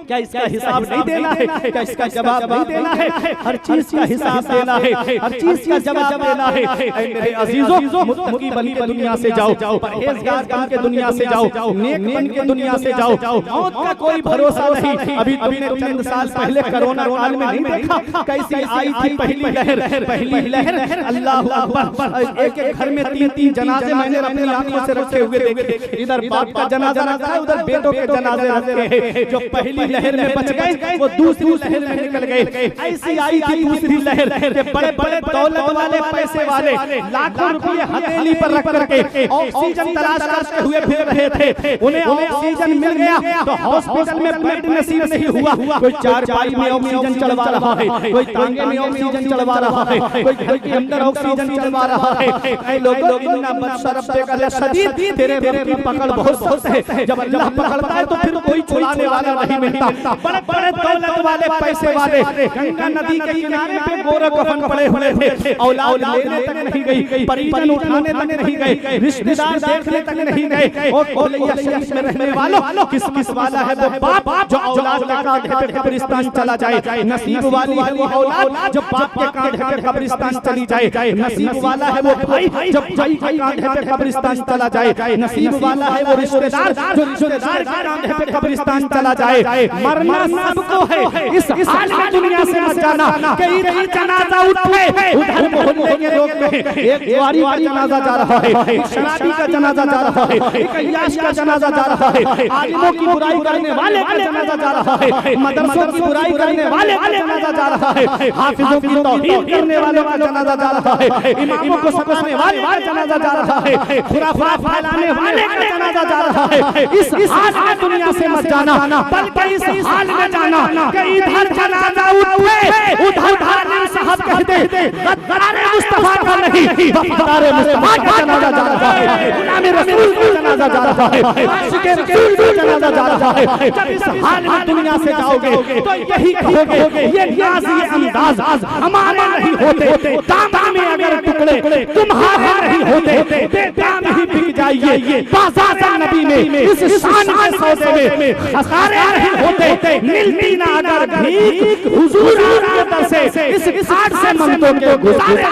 क्या इसका हिसाब नहीं देना है? क्या इसका जवाब नहीं देना है? हर चीज का हिसाब देना है, हर चीज का जवाब देना है। मेरे अजीजों, मुत्तकी बन के दुनिया से जाओ, परहेजगार बन के दुनिया से जाओ, नेक बन के दुनिया से जाओ, मौत का कोई भरोसा नहीं। अभी तुमने चंद साल पहले कोरोना काल में नहीं देखा कैसी आई थी पहली लहर? पहली लहर, अल्लाह अकबर, एक एक घर में तीन जनाजे मैंने अपनी आंखों से रखे हुए देखे, इधर बाप का जनाजा रखा है, उधर बेटों के जनाजे रखे हैं। जो पहली लहर में बच गए वो दूसरी लहर में निकल गए। ऐसी आई थी दूसरी लहर के बड़े बड़े दौलत वाले, पैसे वाले लाखों रुपए हथेली पर रख करके ऑक्सीजन तलाश करते हुए फिर रहे थे। उन्हें ऑक्सीजन मिल गया तो हॉस्पिटल में बेड नसीब नहीं हुआ, कोई चारपाई में ऑक्सीजन चलवा रहा है, कोई तांगे में ऑक्सीजन चलवा रहा है, कोई घर के अंदर ऑक्सीजन चलवा रहा है। ऐ लोगों, इन्ना बदशरफ का शदीद, तेरे रब की पकड़ बहुत सख्त है। जब अल्लाह पकड़ता है तो फिर कोई छुड़ाने वाला नहीं मिलता। बड़े बड़े दौलत वाले, पैसे वाले गंगा नदी के किनारे पे गोरे कफन पड़े हुए थे, औलाद लेने तक नहीं गई, परिजन उठाने तक नहीं गए, रिश्तेदार देखने तक नहीं गए। और कोलैया शरीफ में रहने वालों, किस वाला है वो बाप जो औलाद के कांधे पे कब्रिस्तान चला जाए? नसीब वाली है वो औलाद जो बाप के कांधे पे कब्रिस्तान चली जाए। नसीब वाला है वो भाई जब भाई के कांधे पे कब्रिस्तान चला जाए। नसीब वाला है वो रिश्तेदार जो रिश्तेदार के कांधे पे कब्रिस्तान चला जाए। मरना सबको है, इस हाल में दुनिया से मत जाना। कहीं इधर जनाजा उठे, उधर मोहल्ले के लोग कहें एक जुआरी का जनाजा जा रहा है, एक शराबी का जनाजा जा रहा है, एक अय्याश का जनाजा जा रहा है, आलिमों की बुराई करने वाले का जनाजा जा रहा है, मदरसों की बुराई करने वाले का जनाजा जा रहा है, हाफिजों की तौहीन करने वालों का जनाजा जा रहा है, इमामों को समझने वाले का जनाजा जा रहा है, खुराफात फैलाने वाले का जनाजा जा रहा है। इस हाल में दुनिया से मत जाना, बल्कि इस हाल में जाना कि इधर जनाजा उठे, उधर धारिम साहब कहते गद्दारे मुस्तफा का नहीं, वफादारे मुस्तफा का जनाजा जा रहा है, गुलाम रसूल का जनाजा जा रहा है, आशिक़े रसूल का जनाजा जा रहा है। जब इस हाल में दुनिया से जाओगे तो यही कहोगे ये नाज़ी अंदाज हमारे नहीं होते, दाम में अगर टुकड़े तुम्हारे नहीं होते, बेदाम ही बिक जाइए बाज़ार नबी में। इस शान के सौदे में खसारे नहीं होते, मिलती ना अगर भीख हुजूर के दर से, इस घाट से मंदों के गुजारे।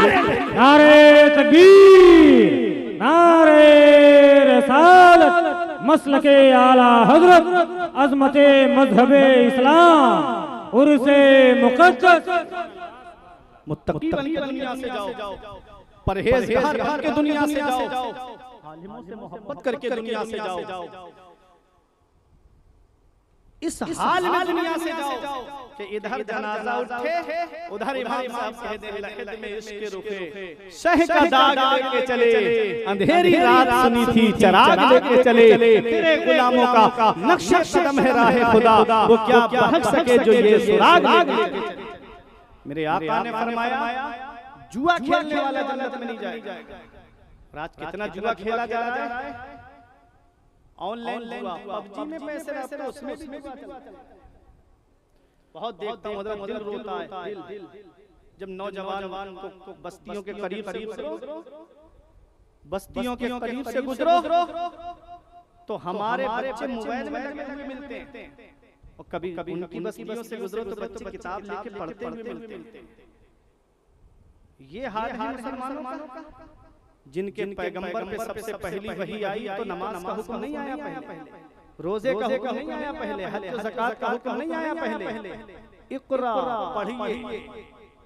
नारे तकबीर, नारे रिसालत, मसलके आला हजरत, अज़मते मज़हबे इस्लाम, उर्से मुक़द्दस। मुत्तकी बन के दुनिया से जाओ, परहेज़गार बन के दुनिया से जाओ, आलिमों से मोहब्बत करके दुनिया से जाओ। इस हाल में दुनिया से जाओ कि इधर जनाजा उठे, उधर इमाम साहब कह दे लहद में इश्क रुखे, शह का दाग लेके चले, अंधेरी रात सुनी थी चराग लेके चले, तेरे गुलामों का नक्शा कदम है राहे खुदा, वो क्या बहक सके जो ये सुराग लेके चले। मेरे आका ने फरमाया जुआ खेलने वाला जन्नत में नहीं जाएगा। आज कितना जुआ खेला जा रहा है ऑनलाइन पबजी में पैसे रहते हैं, उसमें भी बहुत देखता हूँ, दिल रोता है दिल जब नौजवान को बस्तियों के करीब बस्तियों के करीब से गुजरो तो हमारे बच्चे मोबाइल में लगे हुए मिलते हैं, और कभी कभी उनकी बस्तियों से गुजरो तो बच्चे किताब लेके पढ़ते हुए मिलते हैं। ये हाल है मुसलमानों का, जिनके पैगंबर पे सबसे पहली वही आई तो नमाज का हुक्म नहीं आया पहले, रोजे का हुक्म नहीं आया पहले, हज और ज़कात का हुक्म नहीं आया पहले। इक़रा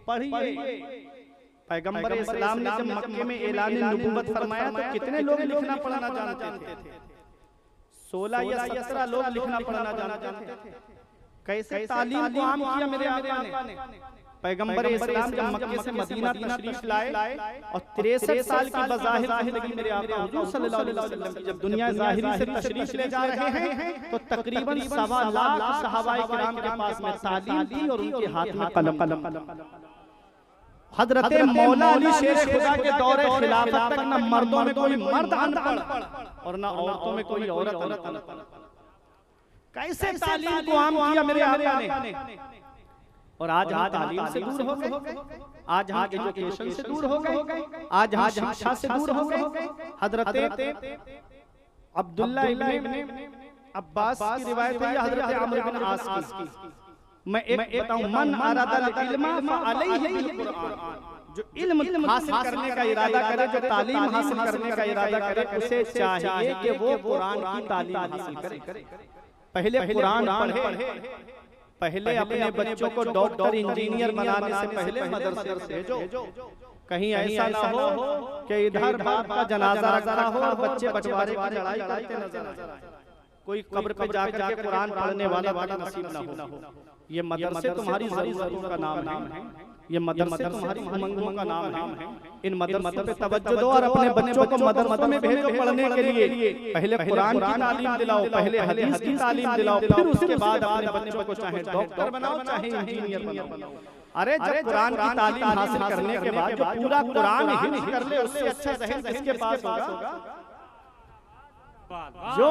पढ़िए। पैगंबर इस्लाम ने जब मक्के में ऐलान नबूवत फरमाया तो कितने लोग लिखना पढ़ना जानते थे? 16 या 17 लोग लिखना पढ़ना जानते थे। कैसे तालीम को आम किया मेरे आका ने। पैगंबर इस्लाम जब मक्के से मदीना तशरीफ लाए और 63 साल की बज़ाहिर ज़िंदगी मेरे आका हुज़ूर सल्लल्लाहु अलैहि वसल्लम की जब दुनिया ज़ाहिरी से तशरीफ ले जा रहे हैं तो तकरीबन 1.25 लाख सहाबाए किराम के पास में तालीम थी और उनके हाथ में कलम। हजरत मौला अली शेर खुदा के दौरे खिलाफत तक न मर्दों में कोई मर्द अनपढ़ और न औरतों में कोई औरत अनपढ़। कैसे तालीम को आम किया मेरे आका ने। और आज हम तालीम से दूर हो गए, आज हम एजुकेशन से दूर हो गए, आज हम शिक्षा से दूर हो गए। हजरत अब्दुल्ला इब्न अब्बास की रिवायत है, हजरत अमर इब्न आस की। मैं एक बताऊं, मन अरादल इल्मा फअलैहि बिल कुरान, जो इल्म हासिल करने का इरादा करे, जो तालीम हासिल करने का इरादा करे, उसे चाहिए कि वो कुरान की तालीम हासिल करे। पहले कुरान पढ़े, पहले अपने बच्चों को डॉक्टर इंजीनियर बनाने से पहले मदरसे भेजो। कहीं ऐसा ना हो कि इधर बाप का जनाजा रखा हो और बच्चे बंटवारे की लड़ाई करते नजर आए, कोई कब्र पे जाके कुरान पढ़ने वाला नसीब ना हो। ये मदरसे तुम्हारी जरूरतों का नाम है, ये मदरसे तुम्हारी उमंगों का नाम है। इन मदरसों पे तवज्जो दो और अपने बच्चों को मदरसों में भेजो पढ़ने के लिए। पहले कुरान की तालीम दिलाओ, पहले हदीस की तालीम दिलाओ, फिर उसके बाद अपने बच्चों को चाहे डॉक्टर बनाओ चाहे इंजीनियर बनाओ। अरे जब कुरान की तालीम हासिल करने के बाद जो पूरा कुरान हिफ्ज़ कर ले, उससे अच्छा ज़हन किसके पास होगा? जो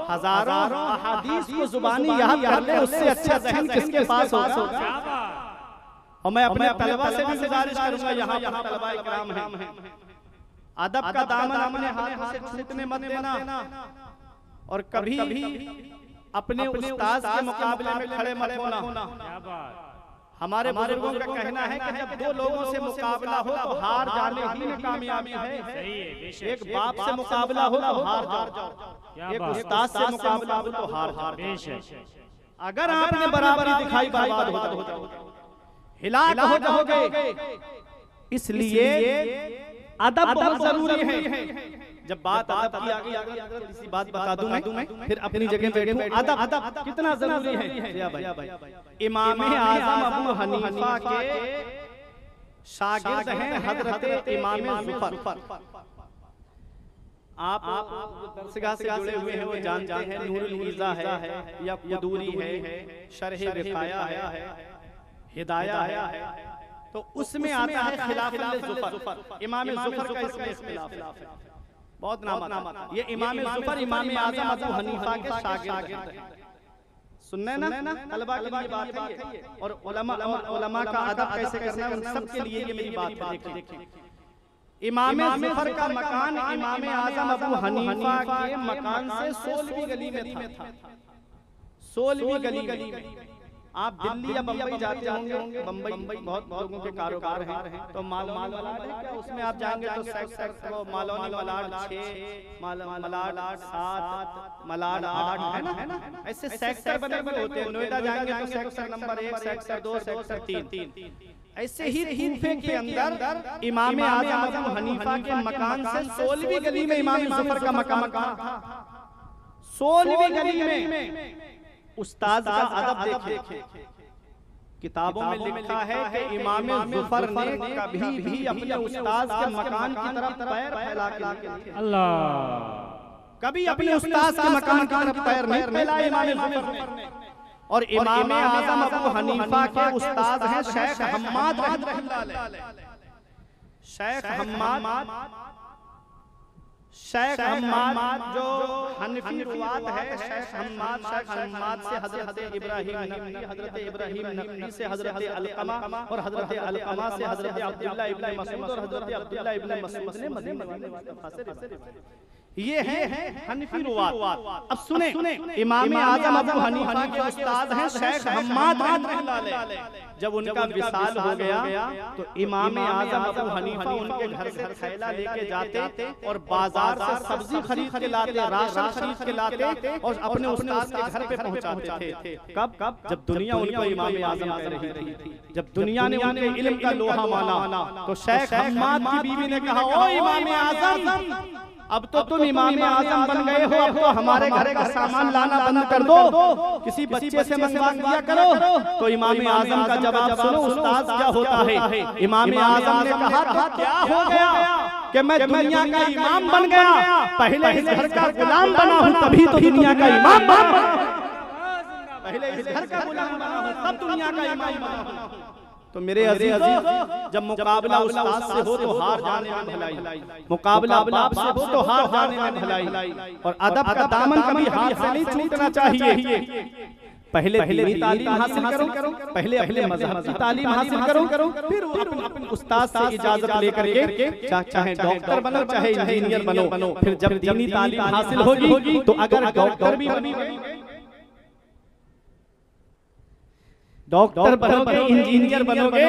हजारों अहादीस को जुबानी याद कर ले, उससे अच्छा ज़हन किसके पास होगा? और मैं अपने तलबा से भी गुजारिश करूंगा, यहाँ पर तलबा इकराम हैं, अदब का दामन अपने हाथ से छूटने मत देना और कभी अपने उस्ताद के मुकाबले में खड़े मत होना। हमारे बुजुर्गों का कहना है कि जब दो लोगों से मुकाबला हो तो हार जाने ही में कामयाबी है। एक बाप से मुकाबला हो तो हार जाओ, एक उस्ताद से मुकाबला हो तो हार जाओ। अगर आपने बराबरी दिखाई बर्बाद हो जाओगे, हिलाक हो जाओगे। इसलिए अदब बहुत जरूरी है। जब बात अदब की आ गई, इसी बात बता दूं मैं, फिर अपनी जगह बैठूं। अदब कितना जरूरी है। इमाम आज़म अबू हनीफा के शागिर्द हैं हजरत इमाम ज़ुफ़र। आप दरसगाह से जुड़े हुए हैं, वो जानते हैं नूरुल ईज़ा है या कुदूरी है, शरह रिफ़ाया है, हिदाया है। तो उसमें आता है खिलाफत ज़ुफ़र। इमाम ज़ुफ़र का इसमें इख्तिलाफ है, बहुत नाम आता है। ये इमाम ज़ुफ़र इमाम आज़म अबू हनीफा के शागिर्द हैं। सुनने ना तलबा के लिए बात है, और उलमा का अदब कैसे करना है उन सब के लिए ये मेरी बात है। देखिए, इमाम ज़ुफ़र का मकान इमाम आज़म अबू हनीफा के मकान से 16वीं गली में था। 16वीं गली में आप दिल्ली या बम्बई जाते होंगे, बम्बई बहुत लोगों के कारोबार हैं, तो मालवान क्या उसमें आप जाएंगे तो सेक्टर वो मालवानी मलाड 6, मलाड 7, मलाड 8 है ना, ऐसे सेक्टर बने हुए होते हैं। नोएडा जाएंगे तो सेक्टर नंबर 1, सेक्टर 2, सेक्टर 3। ऐसे ही कूफे के अंदर इमाम आज़म अबू हनीफा के मकान से 16वीं गली में इमाम ज़ुफ़र का मकान था। 16वीं गली में उस्ताद का अदब देखिए। किताबों में लिखा है कि इमाम ज़ुफ़र ने कभी भी अपने उस्ताद के मकान की तरफ पैर फैला के अल्लाह, कभी अपने उस्ताद के मकान की तरफ पैर नहीं फैलाया इमाम ज़ुफ़र ने। और इमाम आज़म अबू हनीफा के उस्ताद हैं शेख हम्माद रहमतुल्लाह अलैह। शेख हम्माद शेख हम्माद जो हनफी रुवात है, शेख हम्माद से हजरत इब्राहिम नखी से हजरत अलकमा और हजरत अलकमा से हजरत अब्दुल्लाह इब्न मसूद और हजरत अब्दुल्लाह इब्न मसूद ने मदीना वाले मुस्तफा से रिवायत। ये है हनफी रुवात। अब सुने, इमाम आजम अबू हनीफा के उस्ताद हैं शेख हम्माद रहमतुल्लाह अलैह। जब उनका विसाल हो गया तो इमाम आजम अबू हनीफा उनके घर से थैला लेके जाते और बाजार से सब्जी खरीद के लाते, राशन खरीद के लाते और अपने उस्ताद के घर पे पहुंचाते थे। कब? जब दुनिया उनको इमाम आजम कह रही थी, जब दुनिया ने उनके इल्म का लोहा माना तो शेख हम्माद की बीवी ने कहा, ओ इमाम आजम, अब तो तुम इमाम आजम बन गए हो, अब तो हमारे घर का सामान लाना बंद कर दो, किसी बच्चे से मंगवा दिया करो। तो इमाम आजम का जवाब सुनो उस्ताद क्या होता है। इमाम आजम ने कहा, क्या हो गया कि मैं दुनिया का इमाम बन गया, पहले इस घर का गुलाम बना हूं तभी तो दुनिया का इमाम बना, पहले इस घर का गुलाम बना हूं तब दुनिया का इमाम बना हूं। तो मेरे अजीजों, जब मुकाबला उस्ताद से हो तो हार जाने में भलाई, मुकाबला बाप से हो तो हार जाने में भलाई, और अदब का दामन कभी हाथ से नहीं छूटना चाहिए। पहले दीनी तालीम हासिल करो, पहले मज़हब की तालीम हासिल करो, फिर अपने उस्ताद से इजाजत लेकर के चाहे डॉक्टर बनो चाहे इंजीनियर बनो। फिर जब दीनी तालीम हासिल होगी तो अगर डॉक्टर बनोगे, इंजीनियर बनोगे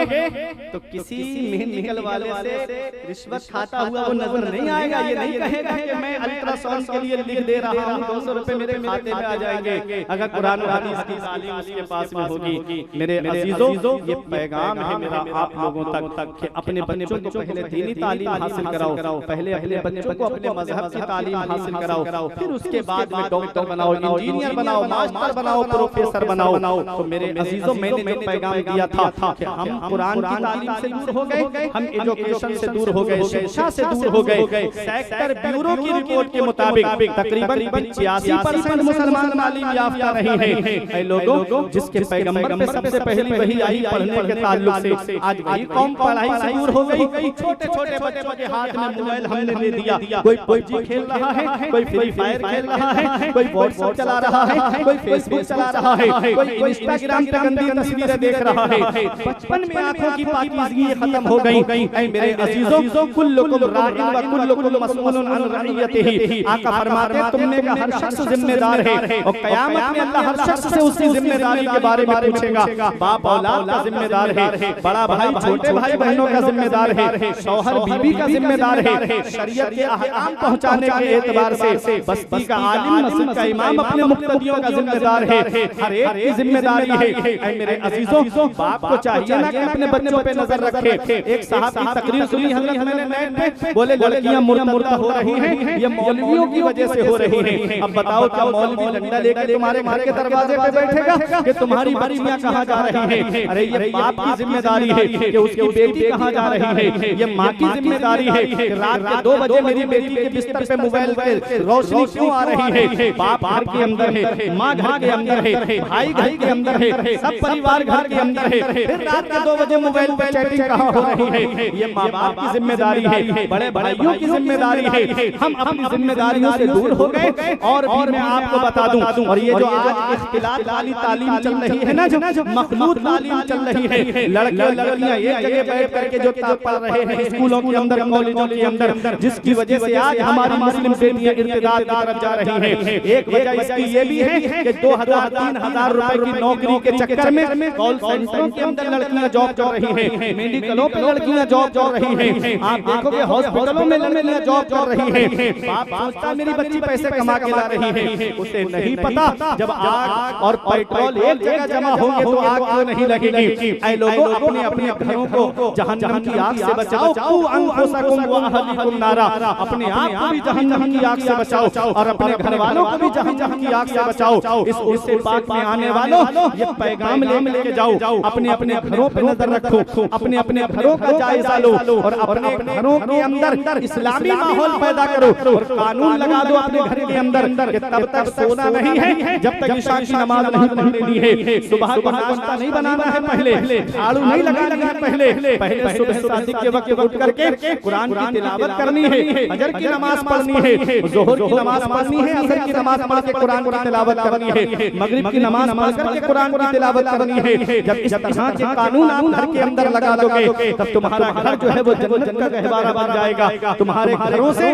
तो किसी मेडिकल वाले से रिश्वत खाता हुआ वो नजर नहीं आएगा। ये नहीं कहेगा कि मैं अल्ट्रासाउंड के लिए लिख दे रहा हूँ, 200 रुपए मेरे खाते में आ जाएंगे, अगर कुरान और हदीस की तालीम उसके पास में होगी। मेरे अजीजों, ये पैगाम है मेरा आप लोगों तक कि अपने बच्चों को पहले दीनी तालीम हासिल कराओ, पहले अपने बच्चों को अपने मजहब की तालीम हासिल कराओ, फिर उसके बाद में डॉक्टर बनाओ, इंजीनियर बनाओ, मास्टर बनाओ, प्रोफेसर बनाओ। तो मेरे अजीजों, मैंने जो पैगाम दिया था कि हम कुरान की तालीम से दूर हो गए, हम एजुकेशन से दूर हो गए, शिक्षा से दूर हो गए। सेक्टर ब्यूरो की रिपोर्ट के मुताबिक तकरीबन 85% मुसलमान तालीम याफ्ता नहीं है। ऐ लोगों, जिसके पैगंबर पे सबसे पहली वही आई पढ़ने के ताल्लुक से आज वही कौम पढ़ाई से दूर हो गई। छोटे बच्चों के हाथ में मोबाइल हमने दे दिया, कोई पबजी खेल रहा है, कोई फ्री फायर खेल रहा है, कोई व्हाट्सएप चला रहा है, कोई फेसबुक चला रहा है, कोई इंस्टाग्राम पे गंदी तस्वीरें देख रहा है। बचपन में आंखों की पाकीज़गी खत्म हो गई। ऐ मेरे अजीजों, कुल्लुकुम राइन व कुल्लुकुम मसऊलुन अन रइयतिही। आका फरमाते हैं तुम में का हर शख्स जिम्मेदार है और कयामत में अल्लाह हर शख्स से उसकी जिम्मेदारी के बारे में पूछेगा। बाप औलाद का जिम्मेदार है, बड़ा भाई छोटे भाई बहनों का जिम्मेदार है, शौहर बीवी का जिम्मेदार है, शरीयत के अहकाम पहुंचाने के एतबार से बस्ती का आलिम, मस्जिद का इमाम अपने मुक्तदियों का जिम्मेदार है, हर एक की जिम्मेदारी है। ऐ मेरे अजीजों, बाप को चाहिए ना कि अपने बच्चों पे नजर रखे। एक साहब की तकरीर सुनी हजरत मैंने नेट पे, बोले लड़कियां मुर्दा हो रही हैं, ये मौलवियों की वजह से हो रही हैं। अब बताओ क्या मौलवी डंडा लेके तुम्हारे घर के दरवाजे पे बैठेगा कि तुम्हारी बच्चियां कहां जा रही हैं? अरे ये बाप की जिम्मेदारी है कि उसकी बेटी कहां जा रही है, ये मां की जिम्मेदारी है कि रात के 2 बजे मेरी बेटी के बिस्तर पे मोबाइल पे रोशनी क्यों आ रही है। बाप घर के अंदर है, मां घर के अंदर है, भाई घर के अंदर है, सब परिवार घर के अंदर है, फिर रात के 2 बजे मोबाइल पे चैटिंग कहां हो रही है। ये माँ बाप की जिम्मेदारी है, बड़े भाइयों की जिम्मेदारी है। हम अपनी जिम्मेदारियों से दूर हो गए। और भी मैं आपको बता दूं, और ये जो आज इख्तिलात वाली तालीम चल रही है ना, जो मखलूत तालीम चल रही है, लड़के लड़कियां एक जगह बैठ करके जो किताब पढ़ रहे हैं स्कूलों के अंदर, कॉलेजों के अंदर, जिसकी वजह से आज हमारी मुस्लिम बेटियां इर्तिदाद की तरफ जा रही हैं। एक वजह इसकी ये भी है कि 2000-3000 रुपए की नौकरी के चक्कर में कॉल सेंटरों के अंदर लड़कियां जॉब कर रही हैं, मेडिकलों पे लड़कियां जॉब कर रही हैं, आप देखोगे हॉस्पिटलों में लड़कियां जॉब कर रही हैं। बाप सोचता मेरी बच्ची पैसे कमा के ला रही है, उसे नहीं पता जब आग और पेट्रोल एक जगह जमा होंगे तो आग क्यों नहीं लगेगी। ऐ लोगों, अपने अपने घरों को जहन्नम की आग से बचाओ, कू अनफुसकुम व अहलिकुम नारा। अपने आप को भी जहन्नम की आग से बचाओ और अपने घर वालों को भी जहन्नम की आग से बचाओ। इस पाक में आने वालों, ये पैगाम लेके जाओ, अपने अपने घरों पे नजर रखो। अपने अपने घरों का जायजा लो और अपने घरों के अंदर इस्लामी माहौल पैदा करो और कानून लगा दो अपने घर के अंदर कि तब तक सोना नहीं है जब तक इशा की नमाज नहीं पढ़ लेनी है, सुबह को नाश्ता नहीं बनाना है, पहले झाड़ू नहीं लगाना है, पहले सुबह शादी के वक्त उठ करके कुरान की तिलावत करनी है, फजर की नमाज पढ़नी है, जोहर की नमाज पढ़नी है, असर की नमाज पढ़ के कुरान की तिलावत करनी है, मगरिब की नमाज पढ़ करके कुरान की तिलावत करनी है। जब इस तरह के कानून आप घर के अंदर लगा दोगे तब तुम्हारा घर जो है वो जन्नत का गहवारा बन जाएगा, तुम्हारे घरों से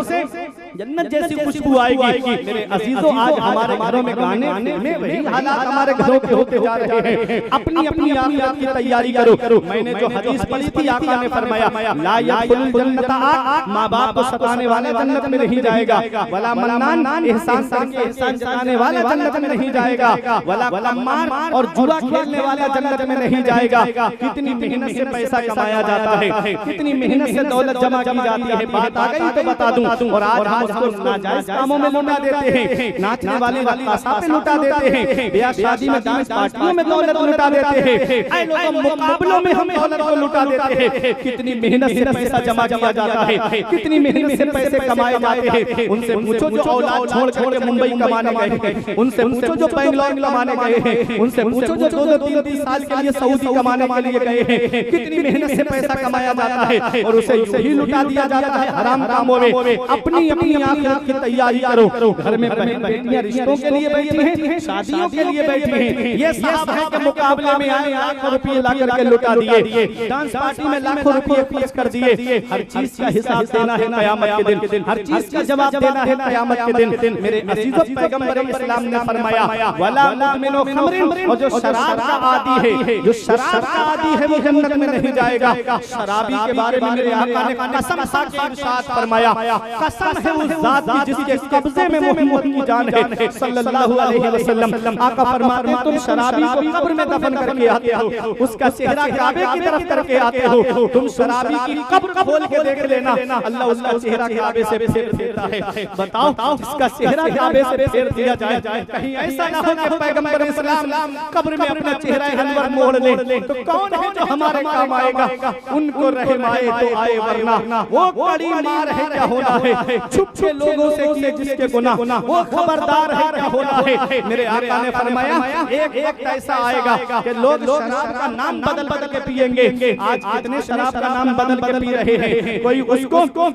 जन्नत जैसी खुशबू आएगी। मेरे अजीजों, आज हमारे घरों में गाने में वही हालात हमारे घरों के होते जा रहे हैं। अपनी अपनी आखिरत की तैयारी करो। मैंने जो हदीस पढ़ी थी, आका ने फरमाया ला यदखुलुल जन्नता आक, माँ बाप को सताने वाला जन्नत में नहीं जाएगा, वला मन्नान एहसान करके एहसान जताने वाला जन्नत में नहीं जाएगा, वला कम्मार और जुआ खेलने वाला जन्नत में नहीं जाएगा। कितनी मेहनत से पैसा कमाया जाता है, कितनी मेहनत से दौलत जमा की जाती है, बात आ गई तो बता दूं। और आज उसको नाजायज कामों में लुटा देते हैं, नाचने वाले रक्कासा पे लुटा देते हैं, ब्याह शादी में डांस पार्टियों में दौलत लुटा देते हैं, ऐ लोगों मुकाबलों में हम दौलत को लुटा देते हैं। कितनी मेहनत से पैसा जमा किया जाता है, कितनी मेहनत से पैसे कमाए जाते हैं। उनसे पूछो जो औलाद छोड़ छोड़ के मुंबई कमाने गए हैं, उनसे पूछो जो बेंगलोर कमाने गए हैं, उनसे पूछो जो 2-3 साल के लिए सऊदी कमाने के लिए गए हैं, कितनी मेहनत से पैसा कमाया जाता है और उसे यही लुटा दिया जाता है हराम कामों में। अपनी अपनी आखिरत की तैयारी करो। घर में बहन बेटियां रिश्तों के लिए बैठी हैं, शादियों के लिए बैठी हैं, ये साहब के मुकाबले में आए लाखों रुपए ला करके लुटा दिए, डांस पार्टी में लाखों रुपए खर्च कर दिए। हर चीज का हिसाब देना है कयामत के दिन, हर चीज का जवाब देना है कयामत के दिन। मेरे अजीजों, पैगंबर इस्लाम ने फरमाया वला मुमिनु खमरिन, और जो शराब का आदी है, जो शराब का आदी है वो जन्नत में नहीं जाएगा। शराबी के बारे में मेरे आका ने कसम खा के इरशाद फरमाया, कसम है उस जात की जिसके कब्जे में मोहम्मद की जान है सल्लल्लाहु अलैहि वसल्लम। आका फरमाते हैं तुम शराबी को कब्र में दफन करके आते हो, उसका चेहरा काबे की तरफ करके आते हो। तुम शराबी की कब्र खोल के देख लेना, अल्लाह उसका चेहरा काबे से फेर देता है। बताओ, इसका चेहरा काबे से फेर दिया जाए, कहीं ऐसा ना हो कि पैगंबर इस्लाम कब्र में अपना चेहरा अनवर मोड़ ले, तो कौन है जो हमारे काम आएगा? उनको रहम आए तो आए, वरना वो कड़ी मार है क्या होना है। छुप के लोगों से किए जिसके गुनाह, वो खबरदार है क्या होना है। मेरे आका ने फरमाया एक वक्त ऐसा आएगा कि लोग शराब का नाम बदल बदल के पिएंगे। आज कितने शराब का नाम बदल के पी रहे हैं। कोई उसको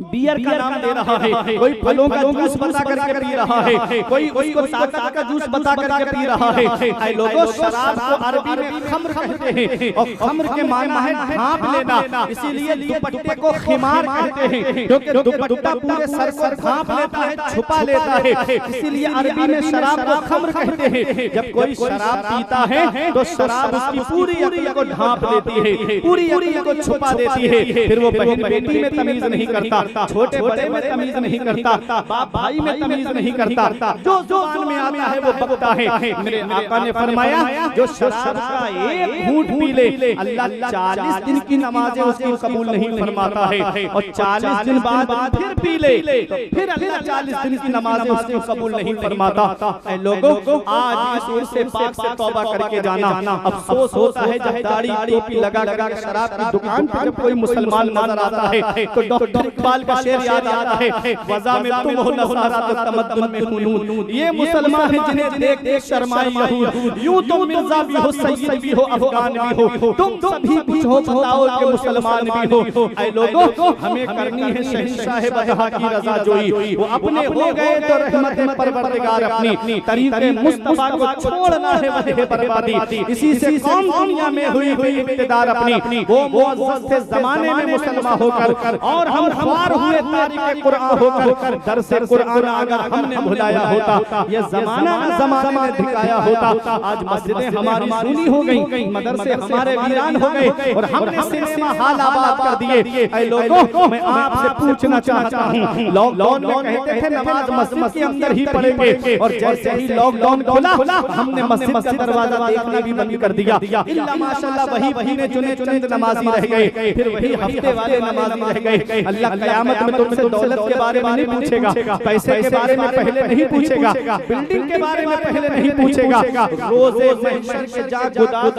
बियर का नाम दे रहा है, कोई फलों का जूस बता करके पी रहा है, कोई उसको ताकत का जूस बता करके पी रहा है। ऐ लोगों, शराब को अरबी में खम्र कहते हैं और खम्र के माना है ढांप लेना, इसीलिए दुपट्टे को खिमार कहते हैं, क्योंकि दुपट्टा पूरे सर को ढांप लेता है, छुपा लेता है, इसीलिए अरबी में शराब को खम्र कहते हैं। जब कोई शराब पीता है तो शराब उसकी पूरी अक्ल को ढांप लेती है, पूरी अक्ल को छुपा देती है। फिर वो बहन बेटी में तमीज नहीं करता, छोटे बड़े में तमीज नहीं करता, बाप भाई में तमीज नहीं करता, जो जुबान में आता है वो बकता है। मेरे आका ने फरमाया जो शराब का एक घूंट पी ले, अल्लाह 40 दिन की नमाजें उसकी कबूल नहीं फरमाता है, और 40 दिन बाद फिर पी ले तो फिर अल्लाह 40 दिन की नमाजें उसकी कबूल नहीं फरमाता। ऐ लोगों, आज इस उर्स से पाक से तौबा करके जाना। अफसोस होता है जब दाढ़ी टोपी लगा लगा शराब की दुकान पर जब कोई मुसलमान नजर आता है तो डॉक्टर इकबाल का शेर याद आता है, वज़ा में तुम हो नसारा तो तमद्दुन में हुनून। ये मुसलमान है जिन्हें देख देख शर्माई यहूद, यूं तुम मिर्जा भी हो, सैयद भी हो, अफगान भी हो, तुम सभी कुछ हो, बताओ कि मुसलमान भी हो। ऐ लोगों, हमें करनी है शहंशाह बजहा की रज़ा जोई। वो अपने हो गए तो रहमत परवरदिगार अपनी, तरीक़े मुस्तफा को छोड़ना है वह बर्बादी। इसी से कौम दुनिया में हुई इब्तिदार अपनी, वो मुअज़्ज़ज़ थे ज़माने में मुसलमान होकर, और हम ख्वार हुए तारीख़ कुरान होकर। दर्स कुरान अगर हमने भुलाया होता, ये ज़माना ज़माने में दिखाया होता। आज मस्जिदें हमारी सुनी हो गई, मदरसे हमारे वीरान हो गए, और हमने सिनेमा हाल आबाद कर दिए। ऐ लोगों, मैं आपसे पूछना चाहता हूँ, लॉकडाउन में कहते थे नमाज मस्जिद के अंदर ही पढ़ेंगे, और जैसे ही लॉकडाउन खुला हमने मस्जिद का दरवाजा देखना भी बंद कर दिया। इल्ला माशाअल्लाह वही ने चुने चुने नमाजी रह गए, फिर वही हफ्ते वाले नमाजी रह गए। अल्लाह क़यामत में तुमसे दौलत के बारे में नहीं पूछेगा, पैसे के बारे में पहले नहीं पूछेगा, बिल्डिंग के बारे में पहले नहीं पूछेगा। रोज़े महशर के जागुदात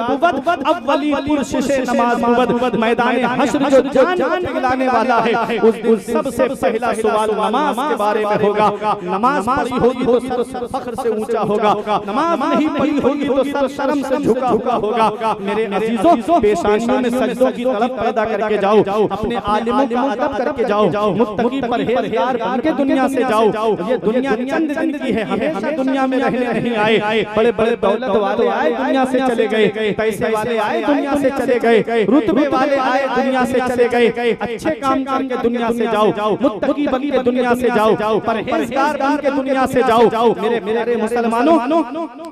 अव्वली पुरशिश नमाज बुबद, मैदान हश्र जो जान पिघलाने वाला है, उस दिन सबसे पहला सवाल नमाज के बारे में होगा। नमाज पढ़ी होगी तो सर फख्र से ऊंचा होगा, नमाज नहीं पढ़ी होगी तो सर शर्म से झुका हुआ होगा। मेरे अजीजों, पेशानियों में सजदों की तलब पैदा करके जाओ, अपने आलिमों का अदब करके जाओ, मुत्तकी परहेजगार बनके दुनिया से जाओ। ये दुनिया चंद जिंदगी है, हमेशा दुनिया में रहने नहीं आए। बड़े बड़े दौलत वाले आए दुनिया से चले गए, पैसे वाले आए दुनिया से चले गए, रुतबे वाले आए दुनिया से चले गए। अच्छे काम करके दुनिया से जाओ, मुत्तकी बन के दुनिया से जाओ, परहेजगार बन के दुनिया से जाओ। मेरे मुसलमानों,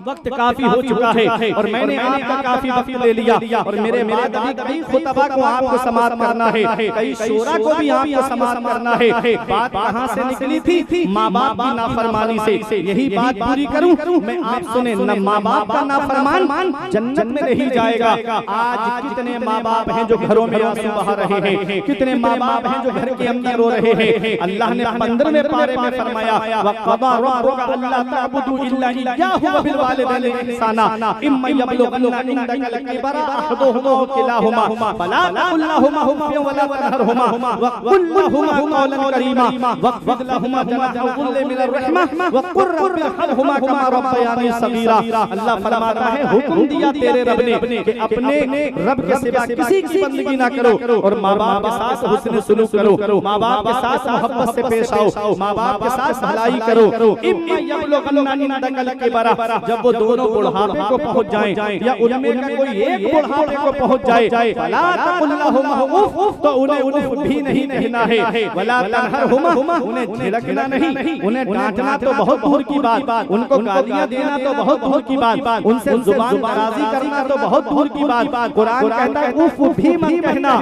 वक्त काफी हो चुका है और मैंने आपका काफी वक्त ले लिया, और मेरे कई खुतबा को आपको समाप्त करना है, कई शोरा को भी आपको समाप्त करना है। बात कहाँ से निकली थी? माँ बाप की नाफरमानी से। यही बात पूरी करूं मैं, आप सुने। न माँ बाप का नाफरमान जन्नत में नहीं जाएगा। आज कितने माँ बाप हैं जो घरों में आंसू बहा रहे हैं, कितने माँ बाप हैं जो घर के अंदर रो रहे हैं। अल्लाह ने 15वें पारे में फरमाया, वक़ज़ा रब्बुका अल्ला तअबुदू इल्ला इय्याहु व बिल वालिदैनि इहसाना इम्मा यब्लुगन्ना इंदकल किबरा अहदुहुमा अव किलाहुमा फला तक़ुल लहुमा उफ़्फ़िन व ला तनहरहुमा व क़ुल लहुमा क़ौलन करीमा वख़्फ़िद लहुमा जनाह ज़ुल्लि मिनर रहमा व क़ुल रब्बि इरहमहुमा कमा रब्बयानी सग़ीरा। अल्लाह फरमाता है, हुक्म दिया तेरे रब ने कि अपने रब के सिवा किसी की बंदगी ना करो, और माँ बाप के साथ हुस्न सलूक करो, माँ बाप के साथ मोहब्बत से पेश आओ, माँ बाप के साथ भलाई करो। इम्मा यब्लुगन्ना इंदकल किबरा, जब वो दोनों बुढ़ापे को पहुंच जाएं या उनमें का कोई एक बुढ़ापे को पहुंच जाए, फला तक़ुल लहुमा उफ़, तो उन्हें उफ़ भी नहीं कहना है, वला तनहरहुमा, उन्हें झिड़कना नहीं, उन्हें डांटना तो बहुत दूर की बात, उनको गालियां देना तो बहुत दूर की बात, उनसे जुबान दराजी करना तो बहुत दूर की बात। कुरान कहता है उफ़ भी मत कहना,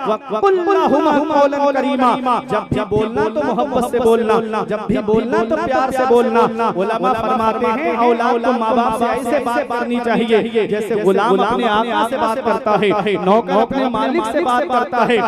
वक़ुल लहुमा क़ौलन करीमा, जब भी बोलना तो मोहब्बत से बोलना, जब भी बोलना तो प्यार से बोलना। उलमा फरमाते हैं औलाद को माँ बाप से ऐसे बात करनी चाहिए जैसे गुलाम अपने आका से बात करता है, नौकर अपने मालिक से बात करता है।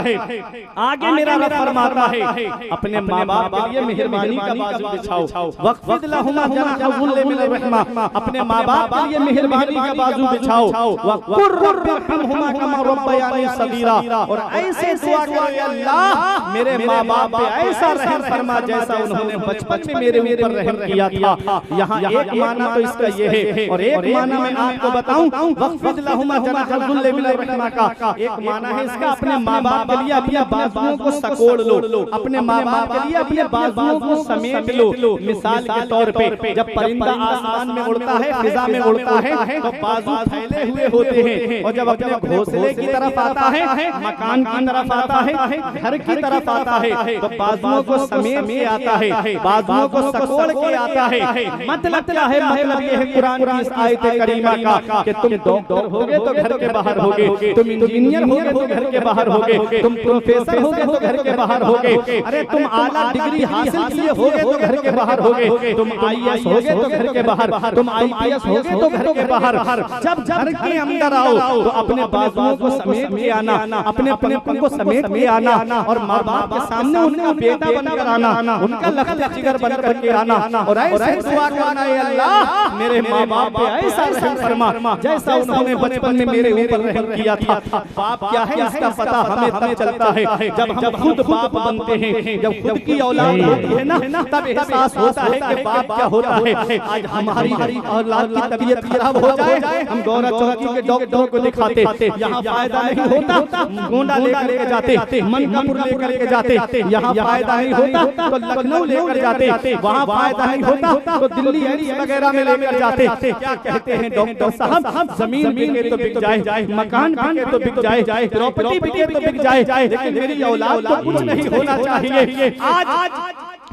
आगे मेरा रब फरमाता है, अपने माँ बाप के लिए मेहरबानी का बाजू बिछाओ, वक़्फ़िद लहुमा जनाह ज़ुल्लि मिनर रहमा, अपने माँ बाप के लिए मेहरबानी का बाजू बिछाओ, व क़ुल रब्बि इरहमहुमा कमा रब्बयानी सग़ीरा, और ऐसे दुआ करो, अल्लाह मेरे माँ बाप पे ऐसा रहम फरमा जैसा उन्होंने बचपन में मेरे ऊपर रहम किया था। यहाँ एक माना तो इसका ये है, और एक माना मैं आपको बताऊं, वक़्फ़िद लहुमा जनाह ज़ुल्लि मिनर रहमा का एक माना है इसका, अपने माँ बाप के लिए अपने बाजुओं को सकोड़ लो, अपने माँ बाप के लिए अपने बाजुओं को समेट लो। मिसाल के तौर पे जब परिंदा आसमान में उड़ता है, फिजा में उड़ता है, तो बाजू फैले हुए होते हैं, और जब अपने घोंसले की तरफ आता है, मकान की तरफ आता है, घर की तरफ आता है, तो बाजुओं को समेट के आता है, बाजुओं को सकोड़ के आता है। मतलब क्या है? मतलब ये है कुरान की इस आयत करीमा का कि तुम डॉक्टर होगे तो घर के बाहर होगे, तुम इंजीनियर होगे तो घर के बाहर होगे, तुम प्रोफेसर होगे तो घर के बाहर होगे, अरे तुम आला डिग्री हासिल किए होगे तो घर के बाहर होगे, तुम IAS होगे तो घर के बाहर, तुम IPS होगे तो घर के बाहर। जब घर के अंदर आओ तो अपने बाजुओं को समेट के आना, अपने पलकों को समेट के आना, और माँ बाप के सामने उनका बेटा बनकर आना, उनका लख्त जिगर बनकर के आना, और ऐसे दुआ करना है, अल्लाह मेरे माँ बाप पे ऐसा रहम फरमा जैसा उन्होंने बचपन में मेरे ऊपर रहम किया था। बाप क्या है इसका पता हमें तब चलता है जब हम खुद बाप बनते हैं, जब खुद की औलाद होती है ना, तब एहसास होता है कि बाप क्या होता है। आज हमारी औलाद की तबीयत खराब हो जाए, हम गौरा चौकी के डॉक्टर को दिखाते, यहाँ फायदा नहीं होता, गोंडा लेकर जाते, मनकापुर लेकर के जाते, यहाँ फायदा नहीं होता तो लखनऊ लेकर जाते, वहाँ फायदा नहीं होता तो दिल्ली एम्स वगैरह में लेकर जाते। क्या कहते हैं डॉक्टर साहब, जमीन बिके तो बिक जाए, मकान बिके तो बिक जाए, प्रॉपर्टी बिके तो बिक जाए, लेकिन मेरी औलाद तो कुछ नहीं होना चाहिए। आज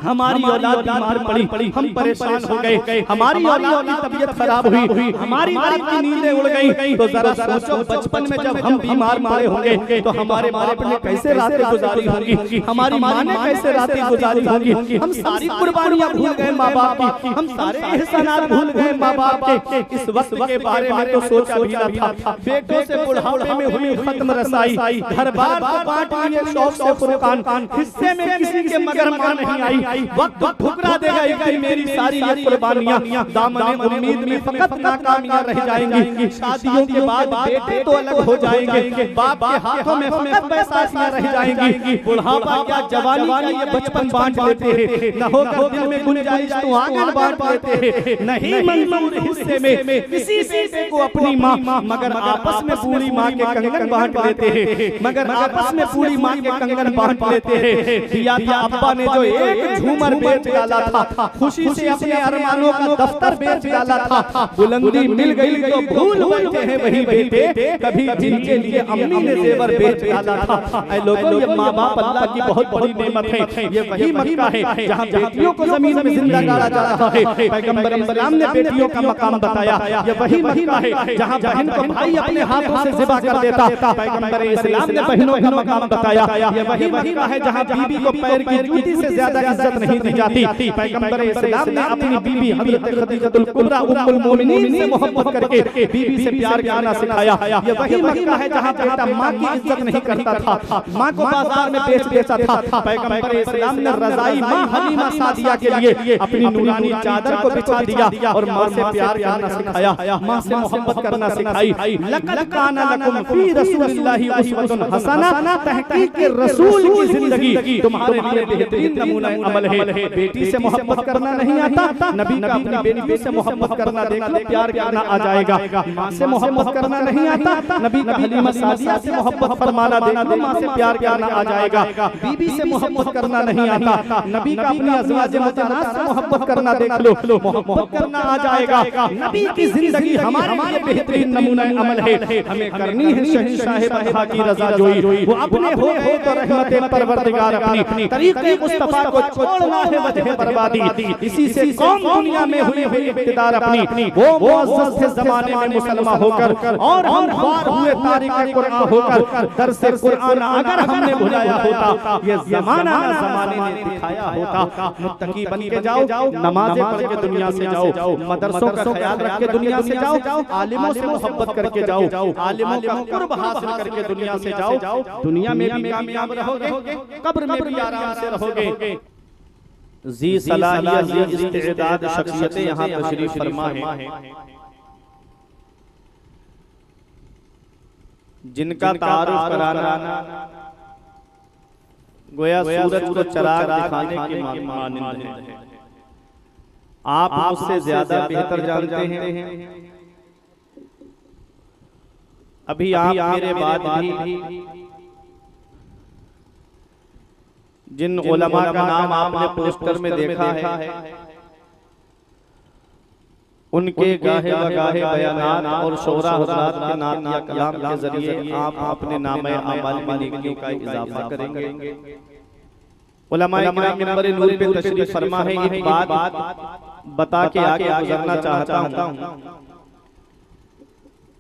हमारी औलाद बीमार पड़ी, हम परेशान हो गए, हमारी औलाद की तबीयत खराब हुई, हमारी रात की नींदें उड़ गई। तो जरा सोचो बचपन में जब हम बीमार पड़े होंगे तो हमारे बाप ने कैसे रातें गुजारी होंगी, हमारी माँ ने कैसे रातें गुजारी होंगी। हम सारी कुर्बानियां भूल गए माँ बाप की, हम सारे एहसानात भूल गए माँ बाप के। इस वक्त के बारे में तो सोचा भी न था। बेटों से बुढ़ापे में हुई खत्म रसाई, घर बार को बांट लिए शौक से फुरकान, हिस्से में किसी के मगर मां नहीं आई। वक्त ठुकरा देगा एक दिन मेरी सारी ये कुर्बानियां, दामन उम्मीद में फकत नाकामियां रह जाएंगी। शादियों के बाद बेटे तो अलग हो जाएंगे, बाप के हाथों में फकत पैसासियां रह जाएंगी। बुढ़ापा क्या जवानी का ये बचपन बांट लेते हैं, न होगा दिल में गुंजाइश तो आंगन बांट लेते हैं। नहीं मंजूर हिस्से में किसी बेटे को अपनी माँ, मगर आपस में पूरी माँ के कंगन बांट लेते हैं, मगर आपस में पूरी माँ के कंगन बांट लेते हैं। दिया था अब्बा ने जो एक झूमर बेच डाला था, खुशी से अपने अरमानों का दफ्तर बेच डाला था। बुलंदी मिल गई तो भूल बैठे हैं वही बेटे, कभी जिनके लिए अम्मी ने जेवर बेच डाला था। ऐ लोगों, ये माँ बाप अल्लाह की बहुत बड़ी नेमत है। ये वही मक्का है जहाँ बेटियों को जमीन में जिंदा गाड़ा जा रहा है। पैगंबर इस्लाम ने बेटियों का मकाम बताया। ये वही मक्का है जहाँ बहन को भाई अपने हाथों से ज़िबा कर देता। पैगंबर इस्लाम ने बहनों का मकाम बताया। ये वही मक्का है जहाँ बीबी को पैर की जूती से ज्यादा इज्जत नहीं दी जाती। पैगंबर इस्लाम ने अपनी बीबी हज़रत खदीजतुल कुबरा उम्मुल मोमिनीन से मोहब्बत करके बीबी से प्यार करना सिखाया। ये वही मक्का है जहाँ बेटा माँ की इज्जत नहीं करता था, माँ को बाजार में बेच देता था। पैगंबर इस्लाम ने रज़ाई माँ हलीमा सादिया के लिए अपनी नूरानी चादर को बिछा दिया और माँ से प्यार करना सिखाया, माँ से मोहब्बत करना सिखाई। लक़द काना लकुम फी रसूलिल्लाहि उस्वतुन हसना, तहक़ीक़ के रसूल की जिंदगी तुम्हारे लिए बेहतरीन नमूना अमल है। बेटी से मोहब्बत करना नहीं आता, नबी का अपनी बेटी से मोहब्बत करना देख लो, प्यार करना आ जाएगा। माँ से मोहब्बत करना नहीं आता, नबी का हलीमा सादिया से मोहब्बत फरमाना देख लो, माँ से प्यार करना आ जाएगा। बीबी से मोहब्बत करना नहीं आता, नबी का अपनी अज़वाज मुतहहरात से मोहब्बत करना देख लो, मोहब्बत करना आ जाएगा। नबी की जिंदगी हमारे लिए बेहतरीन नमूना अमल है। हमें करनी है शहंशाह बदहा की रज़ा जोई, वो अपने हो तो रहमत परवरदिगार अपनी, तरीक़े मुस्तफ़ा को छोड़ना है वजह बर्बादी। इसी से कौम दुनिया में हुई इक़्तिदार अपनी, वो मुअज़्ज़ज़ थे ज़माने में मुसलमान होकर, और हम ख्वार हुए तारिक़ कुरान होकर। दर्से कुरान अगर हमने भुलाया होता, ये ज़माना ना ज़माने ने दिखाया होता। मुत्तकी बन के जाओ, नमाज़ें पढ़ के दुनिया से जाओ, मदरसों का ख्याल रख के दुनिया से जाओ, आलिमों से मोहब्बत करके जाओ, आलिमों का कुर्ब हासिल करके दुनिया से जाओ। दुनिया में भी कामयाब रहोगे, कब्र में भी आराम से रहोगे। जी सलाहियत, जी इस्तिदाद शख्सियतें यहाँ तशरीफ फरमा है, जिनका तारुफ कराना गोया सूरज को चराग दिखाने की मानंद है। आप मुझसे ज्यादा बेहतर जानते हैं। अभी आप मेरे बाद भी जिन उलमा का नाम आपने पोस्टर में देखा है, उनके गाहे वगाहे बयानात और शोरा हज़रात के नाम या कलाम के जरिए आप अपने नामे अमाल में नेकियों का इजाफा करेंगे। उलमाए किराम मिंबर नूर पे तशरीफ फरमा है। एक बात बता के आगे गुजरना चाहता हूँ।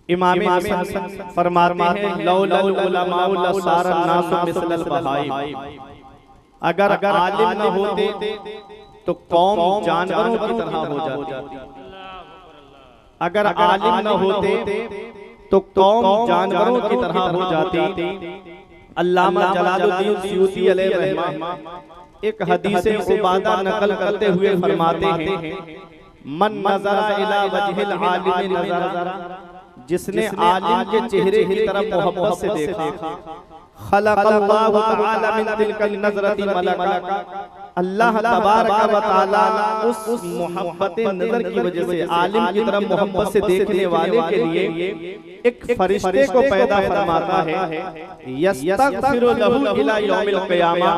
इमाम हसन फरमाते हैं, लौलल उलमाउ लसारा नासु मिसलल बहाई। अगर आलिम न होते तो कौम जानवरों की तरह हो जाती। अगर आलिम न होते तो कौम जानवरों की तरह हो जाती। अल्लामा जलालुद्दीन सयूती अलैहिर्रहमा एक हदीसे उबादा नकल करते हुए फरमाते हैं, मन नज़रा इला वजहिल आलिम नज़रा, जिसने आलिम के चेहरे की तरफ मोहब्बत से देखा, खलक़ल्लाहु तआला मिन तिलकल नज़रति मलका, अल्लाह तबारक व तआला उस मोहब्बत नजर की वजह से आलिम की तरफ मोहब्बत से देखने वाले के लिए एक फरिश्ते को पैदा फरमाता है, यस्तगफिरु लहू इला यौमिल क़ियामा,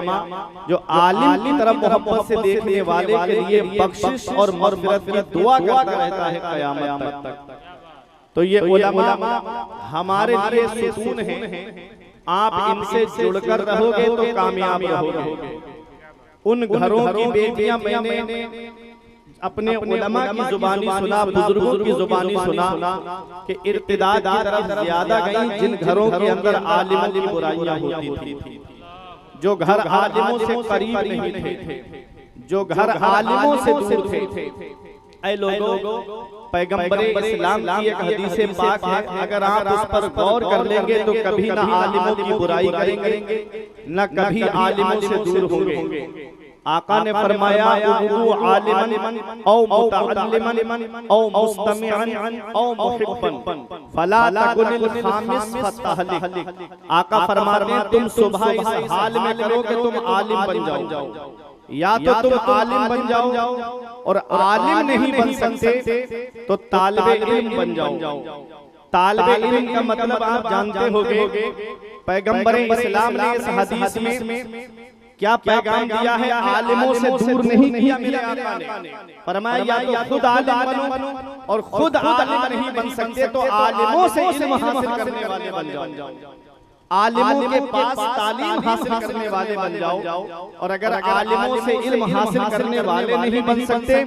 जो आलिम की तरफ मोहब्बत से देखने वाले के लिए बख्शिश और मग़फ़िरत की दुआ करता रहता है क़यामत तक। तो ये उलमा हमारे लिए सुकून है। आप इनसे जुड़कर रहोगे तो कामयाब रहोगे। उन घरों की बेटियां मैंने अपने उलमा की जुबानी सुना, बुजुर्गों की जुबानी सुना कि इर्तिदाद की तरफ ज्यादा गई जिन घरों के अंदर आलिमों की बुराइयां होती थी, जो घर आलिमों से करीब नहीं थे, जो घर आलिमों से दूर थे। ऐ लोगों, पैगंबरे इस्लाम की एक हदीस पाक है, अगर आप उस पर गौर कर लेंगे तो कभी ना आलिमों की बुराई करेंगे न कभी आलिमों से दूर होंगे। आका ने फरमाया आलिमन औ मुतअल्लिमन औ मुस्तमिअन औ मुहिब्बन फला तकुनिल खामिस फतहलिक। आका फरमाते हैं तुम सुबह इस हाल में करो कि तुम आलिम बन जाओ, या तो तुम आलिम बन जाओ और आलिम नहीं बन सकते तो तालिबे इल्म बन जाओ। तालिबे इल्म का मतलब आप जानते होंगे, पैगंबर इस्लाम ने इस हदीस में क्या पैगाम दिया है, आलिमों से दूर नहीं किया मेरे आका ने। फरमाया या तो खुद आलिम बनो और खुद आलिम नहीं बन सकते तो आलिमों से इल्म हासिल करने वाले बन जाओ, आलिमों के पास तालीम हासिल करने वाले बन जाओ। और अगर आलिमों से इल्म हासिल करने वाले नहीं बन सकते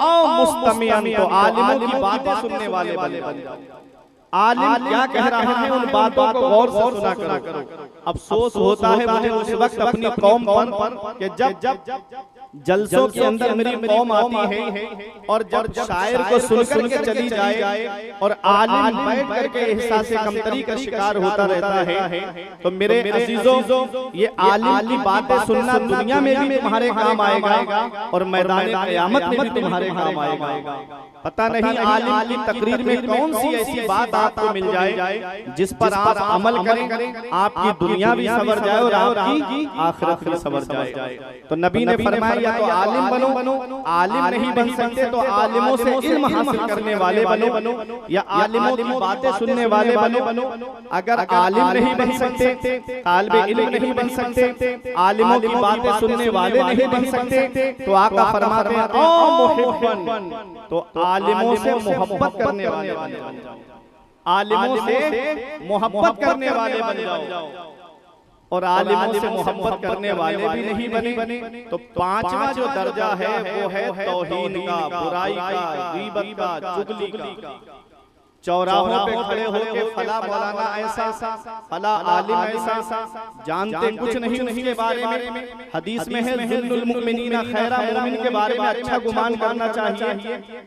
औ मुस्तमिअन तो आलिमों की बातें सुनने वाले बन जाओ। आलिम क्या कह रहा है उन बातों को गौर से सुना करो। अफसोस होता है मुझे उस वक्त अपनी कौम पर कि जब जलसों के अंदर मेरी कौम आती है और जब शायर को सुनकर के चली जाए और आलिम बैठ करके एहसास कमतरी का शिकार होता रहता है, तो मेरे अजीजों ये आलिम की बातें सुनना दुनिया में भी तुम्हारे काम आएगा और मैदान क़यामत में भी तुम्हारे काम आएगा। पता नहीं आलिम की तकरीर में कौन सी ऐसी बात आपको मिल जाए जिस पर आप अमल करें, आपकी दुनिया भी सवर जाए और आपकी आखिरत भी सवर जाए। तो नबी ने फरमाया या तो आलिम बनो, आलिम नहीं बन सकते तो आलिमों से इल्म हासिल करने वाले बनो या आलिमों की बातें सुनने वाले बनो। अगर आलिम नहीं बन सकते, तालिबे इल्म नहीं बन सकते, आलिमों की बातें सुनने वाले नहीं बन सकते तो आका फरमाते हैं ओ मुहिब्बन तो आलिमों से मोहब्बत करने वाले बन जाओ, आलिमों से मोहब्बत करने वाले बन जाओ। और आलिमों से मोहब्बत करने वाले भी नहीं बने तो पांचवा जो दर्जा है वो है तौहीन का, बुराई का, गीबत का, चुगली का। चौराहों पे खड़े होकर फला मौलाना ऐसा, फला आलिम ऐसा, जानते कुछ नहीं उसके बारे में। हदीस में है ज़िल्लुल मुमिनीना खैरा, मोमिन के बारे में अच्छा गुमान करना चाहिए।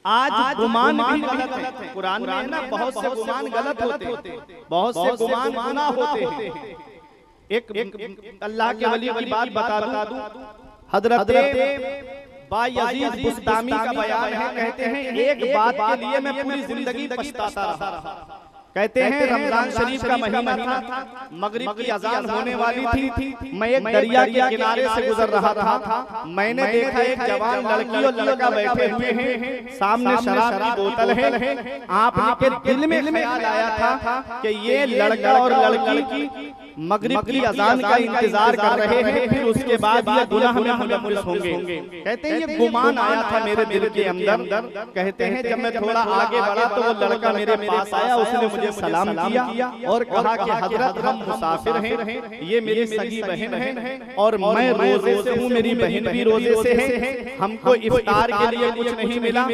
आज गुमान भी गलत है, कुरान में है ना बहुत से गुमान गलत होते, बहुत से गुमान गुनाह होते हैं। एक अल्लाह के वली की बात बता दूं, हजरत बायजीद बुस्तामी का बयान है, कहते हैं एक बात के लिए मैं पूरी जिंदगी पछताता रहा। कहते हैं रमजान शरीफ का महीना था, मगरिब की अजान होने वाली थी, मैं एक दरिया के किनारे से गुजर रहा था। मैंने देखा एक जवान लड़की और लड़का बैठे हुए हैं, सामने शराब की बोतल है। आपके दिल में ख्याल आया था कि ये लड़का और लड़की मगरिब की अजान का इंतजार कर रहे हैं, फिर उसके बाद ये गुनाह में मुलव्वस होंगे। कहते हैं ये गुमान आया था मेरे दिल के अंदर। कहते हैं जब मैं थोड़ा आगे बढ़ा तो वो लड़का मेरे पास आया, उसने मुझे सलाम किया और कहा कि हजरत हम मुसाफिर हैं, ये मेरी सगी बहन है और मैं रोजे से हूँ, मेरी बहन भी रोजे से है, हमको इफ्तार के लिए कुछ नहीं मिला।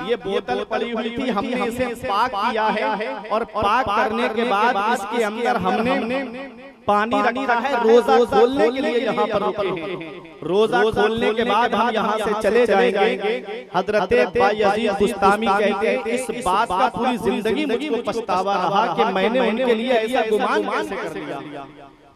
ये बोतल पड़ी हुई थी, हमने इसे पाक किया है और पाक करने के बाद इसके अंदर हमने पानी रखा है, रोजा खोलने के लिए यहाँ पर रुके हैं। रोजा खोलने के बाद हम यहाँ से चले जाएंगे। हजरत बायजीद बुस्तामी कहते हैं इस बात का पूरी जिंदगी मुझको पछतावा रहा कि मैंने उनके लिए ऐसा गुमान कैसे कर दिया।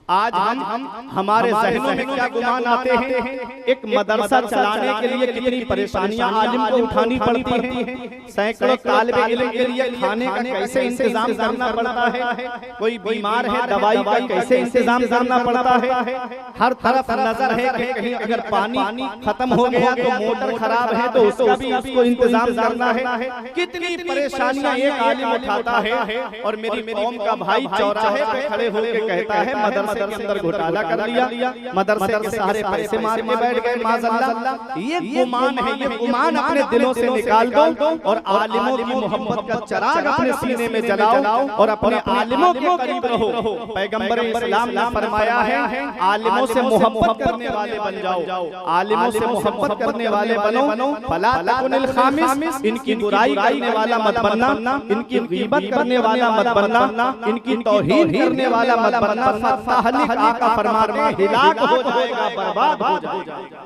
आज हम हमारे ज़हनों में क्या गुमान आते हैं। एक मदरसा चलाने के लिए कितनी परेशानियां आलिम को उठानी पड़ती हैं। सैकड़ों तालिबे इल्म के लिए खाने का कैसे इंतजाम करना पड़ता है, कोई बीमार है दवाई का कैसे इंतजाम करना पड़ता है। हर तरफ नजर है कि कहीं अगर पानी खत्म हो गया तो मोटर खराब है तो उसका भी उसको इंतजाम करना है। कितनी परेशानियां एक आलिम उठाता है। और मेरी कौम का भाई चौराहे पे खड़े होकर कहता है मदरसा मदरसे के अंदर घोटाला कर लिया, मदरसे के सारे पैसे मार के बैठ गए माज़अल्लाह। ये गुमान है, ये गुमान अपने दिलों से निकाल दो और आलिमों की मोहब्बत का चिराग अपने सीने में जलाओ और अपने आलिमों के करीब रहो। पैगंबर इस्लाम ने फरमाया है आलिमों से मोहब्बत करने वाले बन जाओ, आलिमों से मोहब्बत करने वाले बनो। फला तकुनिल खामिस, इनकी बुराई करने वाला मत बनना, इनकी गीबत करने वाला मत बनना, इनकी तौहीन करने वाला मत बनना। फतहलिक आका फरमाते हैं हिलाक हो जाएगा, बर्बाद हो जाएगा।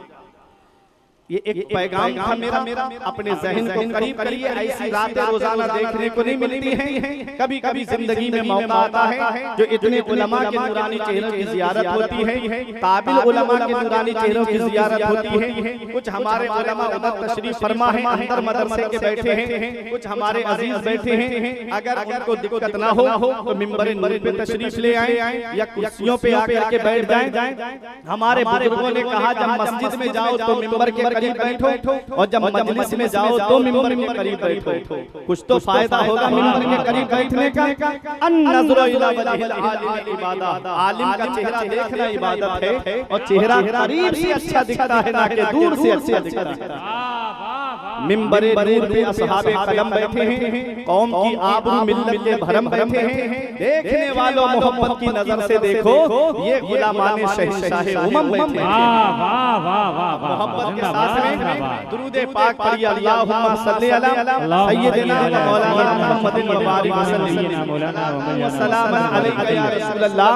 ये एक पैगाम था मेरा, अपने ज़हन को करीब करिए। ऐसी रातें रोजाना देखने को नहीं मिलती हैं। कभी कभी जिंदगी में मौका आता है जो इतने उलमा के नूरानी चेहरों की ज़ियारत होती है, काबिल उलमा के नूरानी चेहरों की ज़ियारत होती है। कुछ हमारे उलमा उधर तशरीफ फरमा है, अंदर मदरसे के बैठे हैं, कुछ हमारे अजीज बैठे हैं। अगर उनको दिक्कत ना हो तो मिंबर नूर पे तशरीफ ले आए या कुर्सियों पे आकर के बैठ जाएं। हमारे बुजुर्गों ने कहा जब मस्जिद में जाओ तो मिंबर के करीब बैठो और जब मजलिस में जाओ तो मिंबर के करीब बैठो। कुछ तो फायदा होगा मिंबर के करीब बैठने का। अन-नज़्रु इला वजहिल आलिम इबादत, आलिम का चेहरा देखना इबादत है और चेहरा करीब से अच्छा दिखता है ना कि दूर से अच्छा दिखता है। मिंबर नूर पे असहाबे कलम बैठे हैं, कौम की आबरू मिल्लत के भरम बैठे हैं। देखने वालों मोहब्बत की नजर से देखो, ये गुलामान शहंशाह उमम बैठे हैं। मोहब्बत के साथ में दुरूद पाक पढ़िए, अल्लाहुम्मा सल्ली अला सय्यिदिना व मौलाना मुहम्मदिन व बारिक वसल्लम व सलामन अलैका या रसूलल्लाह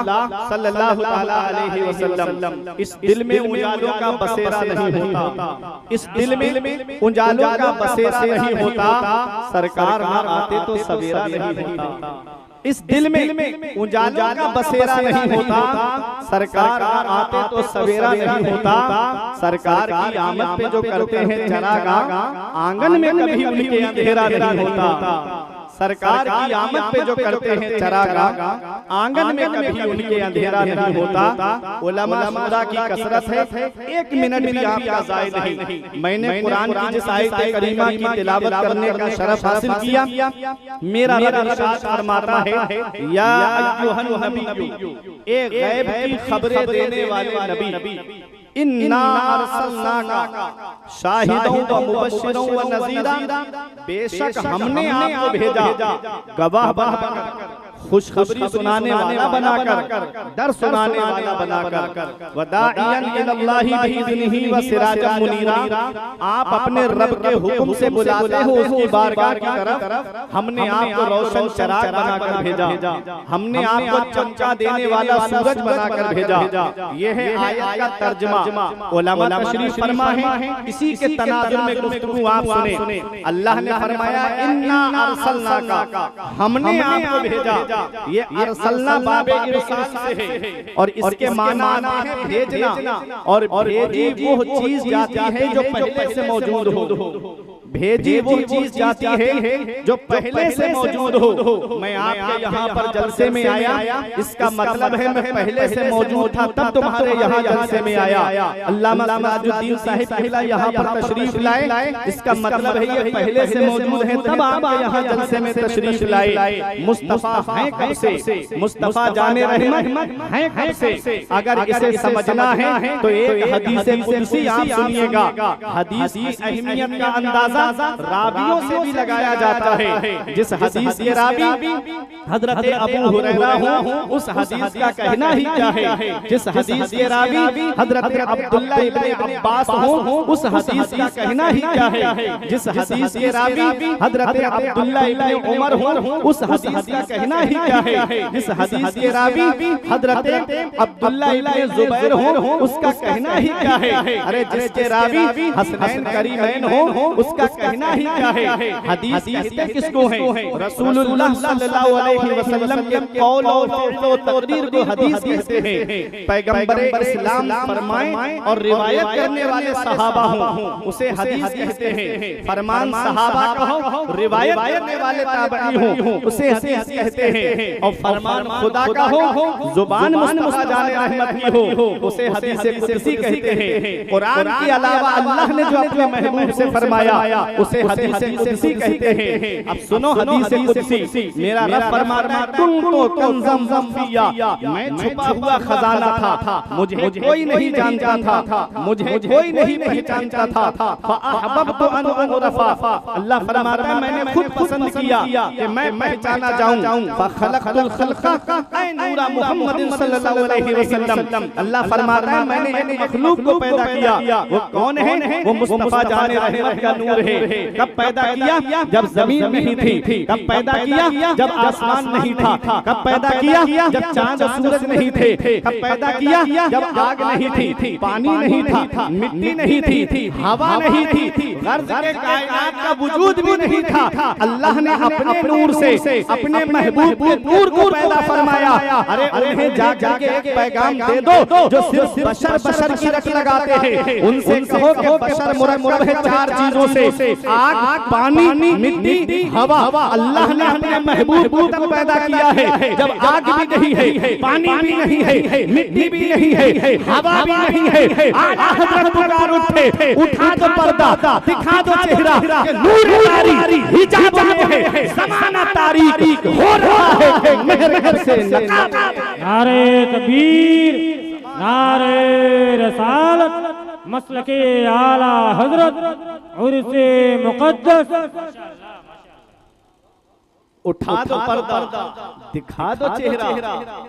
सल्लल्लाहु तआला अलैहि वसल्लम। इस दिल में उजालों का बसेरा नहीं होता, इस दिल में उजालों का बसेरा नहीं होता, सरकार ना आते तो सवेरा नहीं होता। इस दिल में उजालों का बसेरा नहीं होता, सरकार आते तो सवेरा नहीं होता। सरकार की आमद पे जो करते हैं चरागा, आंगन में कभी उनके अंधेरा नहीं होता। सरकार की आमद पे जो करते हैं चरागा, आंगन में कभी उनके अंधेरा नहीं होता। उलमा शुरा की कसरत है, एक मिनट भी आपका ज़ाय नहीं। मैंने कुरान की जिस आयत करीमा की तिलावत करने का शरफ हासिल किया, मेरा रब इरशाद फरमाता है या अय्युहन नबी, एक गैब की खबरें देने वाले नबी, इन्ना अरसलनाका शाहिदों व मुबश्शिरों व नज़ीरा, बेशक हमने आपको भेजा गवाह बनकर, खुशखबरी सुनाने वाला बनाकर, डर सुनाने वाला बनाकर, वदाइयन इलल्लाहि बिइज़्निही व सिराजम मुनीरा, आप अपने रब के हुक्म से बुलाते हो उसकी बारगाह की तरफ। हमने आपको रोशन चिराग बनाकर भेजा, हमने आपको चमचा देने वाला सूरज बनाकर भेजा। यह है आयत का तर्जुमा। उलमा तशरीफ फरमा है, इसी के तनाजुर में गुफ्तगू आप सुने। अल्लाह ने फरमाया इन्ना अरसलनाका, हमने आपको भेजा। ये अरसलना बाबे इरसाल से है और इसके माना है भेजना, और भेजी वो चीज जाती है जो पहले से मौजूद हो। भेजी वो चीज जाती है जो पहले से मौजूद हो। मैं आपके यहाँ पर जलसे में आया, इसका मतलब है मैं पहले से मौजूद था तब तुम्हारे यहाँ जलसे में आया। अल्लामा सिराजुद्दीन साहिब कहला यहाँ पर तशरीफ लाए, इसका मतलब है ये पहले से मौजूद है तब आप यहाँ जलसे में तशरीफ लाए। मुस्तफा है कब से, मुस्तफा जाने रहमत है कब से। अगर इसे समझना है तो एक हदीस कुदसी आप सुनिएगा। हदीस की अहमियत का अंदाजा रावियों से भी लगाया जाता है। जिस हदीस के रावी हजरत अबू हुरैरा हो, उस हदीस का कहना ही क्या है। जिस हदीस के रावी हजरत अब्दुल्लाह इब्ने अब्बास हो, उस हदीस का कहना ही क्या है। जिस हदीस के रावी हजरत अब्दुल्लाह इब्ने उमर हो, उस हदीस का कहना ही क्या है। जिस हदीस के रावी हजरत अब्दुल्लाह इब्ने जुबैर हो, उसका कहना ही क्या है। अरे जिसके रावी हसनैन करीमैन हो, उसका कहना ही क्या है। हदीस कहते किसको है? रसूलुल्लाह सल्लल्लाहु अलैहि वसल्लम के कौल और तकरीर को हदीस कहते हैं। पैगंबर इस्लाम फरमाए और रिवायत करने वाले सहाबा हो, उसे हदीस कहते हैं। फरमान सहाबा का हो, रिवायत करने वाले ताबई हो, उसे हदीस कहते हैं। और फरमान खुदा का हो, जुबान मुस्तफा जाने रहमत की हो, उसे हदीस कुदसी कहते हैं। कुरान के अलावा अल्लाह ने जो अपने महबूब से फरमाया उसे हदीस कुदसी कहते हैं। अब सुनो हदीस कुदसी, मेरा रब फरमाता है कुंतु कंज़म ज़म्बिया, मैं छुपा हुआ खजाना था, मुझे कोई नहीं जानता था, मुझे कोई नहीं पहचानता था। फअहबब्तु अन उरफ़ा, अल्लाह फरमाता है मैंने खुद पसंद किया कि मैं पहचाना जाऊं। फखलक़तुल खल्क़ा ऐ नूरा मुहम्मद सल्लल्लाहु अलैहि वसल्लम, अल्लाह फरमाता है मैंने एक मखलूक को पैदा किया। वो कौन है? वो मुस्तफा जाने रहमत का नूर है। कब पैदा किया? जब जमीन नहीं थी। कब पैदा किया? जब आसमान नहीं था। कब पैदा किया? जब चांद और सूरज नहीं थे। कब पैदा किया? जब आग नहीं थी, पानी नहीं था, मिट्टी नहीं थी, हवा नहीं थी, गर्ज के कायनात का वजूद भी नहीं था। अल्लाह ने अपने नूर से अपने महबूब के नूर को पैदा फरमाया। अरे उन्हें जाकर के एक पैगाम दे दो जो सिर्फ बशर की रख लगाते हैं। उनसे कहो कि बशर मुरक्कब है चार चीजों से, आग, पानी, मिट्टी, हवा। अल्लाह ने अपने महबूब को पैदा किया है जब आग भी नहीं है, पानी भी नहीं है, मिट्टी भी नहीं है, हवा भी नहीं है। आला हज़रत पुकार उठे, उठा दो पर्दा, दिखा दो चेहरा, नूर बारी हिजाब में है, ज़माना तारीक हो रहा है मेहर से नकाब। नारे तकबीर, नारे रसालत, मसलके आला हजरत उर्से मुक़द्दस। उठा दो पर्दा, दिखा दो चेहरा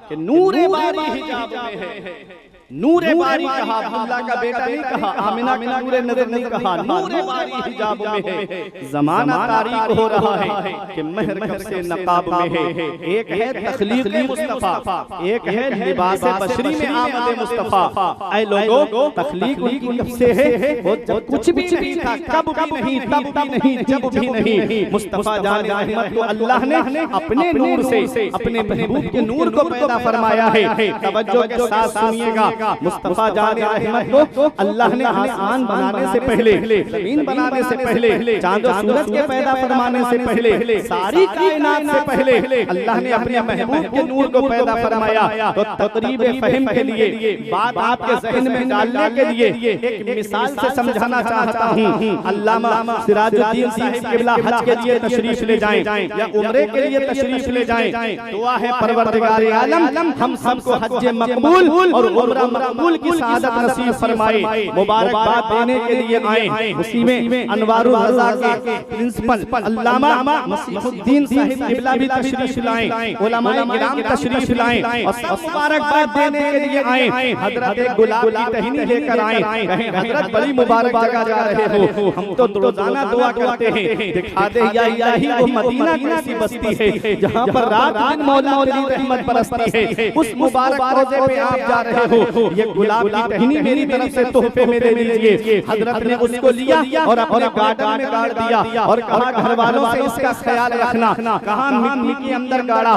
कि नूरे बारी हिजाब में है। नूरे बारी कहा, अब्दुल्ला का बेटा नहीं कहा, आमिना की नूरे नजर नहीं कहा, नूरे बारी हिजाब में है। ज़माना तारीक हो रहा है कि महर कब से नकाब में है। एक है तख्लीक़ मुस्तफ़ा, एक है लिबास बशरी में आमद मुस्तफ़ा। ऐ लोगों, तख्लीक़ उनकी कब से है? वो जब कुछ भी नहीं था, कब भी नहीं, तब भी नहीं, जब भी नहीं। मुस्तफ़ा जाने रहमत को अल्लाह ने अपने नूर से, अपने महबूब के नूर को पैदा फरमाया है। तवज्जो के साथ सुनिएगा, मुस्तफा जाने रहमत को अल्लाह ने आसमान बनाने से पहले, जमीन बनाने से पहले, चांद और सूरज के पैदा फरमाने से पहले, सारी कायनात से पहले अल्लाह ने अपने महबूब के नूर को पैदा फरमाया। तो तकरीब फहम के लिए, बात आपके ज़हन में डालने के लिए एक मिसाल से समझाना चाहता हूँ। अल्लामा सिराजुद्दीन साहिब क़िबला हज के लिए तशरीफ ले जाएं या उम्रे के लिए तशरीफ ले जाएं। दुआ है परवरदिगार आलम हम सबको हज मकबूल और उम्रा मकबूल की सआदत नसीब फरमाए। मुबारकबाद देने के लिए आए। उसी में अनवारुल रज़ा के प्रिंसिपल अल्लामा मसीहुद्दीन साहिब क़िबला भी तशरीफ लाएं, उलमाए किराम तशरीफ लाएं और सब मुबारकबाद देने के लिए आए। हजरत गुलाब की टहनी लेकर आए, कहें हजरत बड़ी मुबारक जगह जा रहे हो। हम तो रोजाना दुआ करते हैं, दिखा दे या इलाही वो मदीना की ऐसी बस्ती है जहाँ पर रात दिन मौला तेरी रहमत बरसती है। उस मुबारक रोजे पे आप जा रहे हो, ये गुलाब की टहनी मेरी तरफ से तोहफे में दे दीजिए। हजरत ने उसको लिया और अपने गार्डन में गाड़ दिया और कहा घर वालों से इसका ख्याल रखना। कहा मिट्टी के अंदर गाड़ा,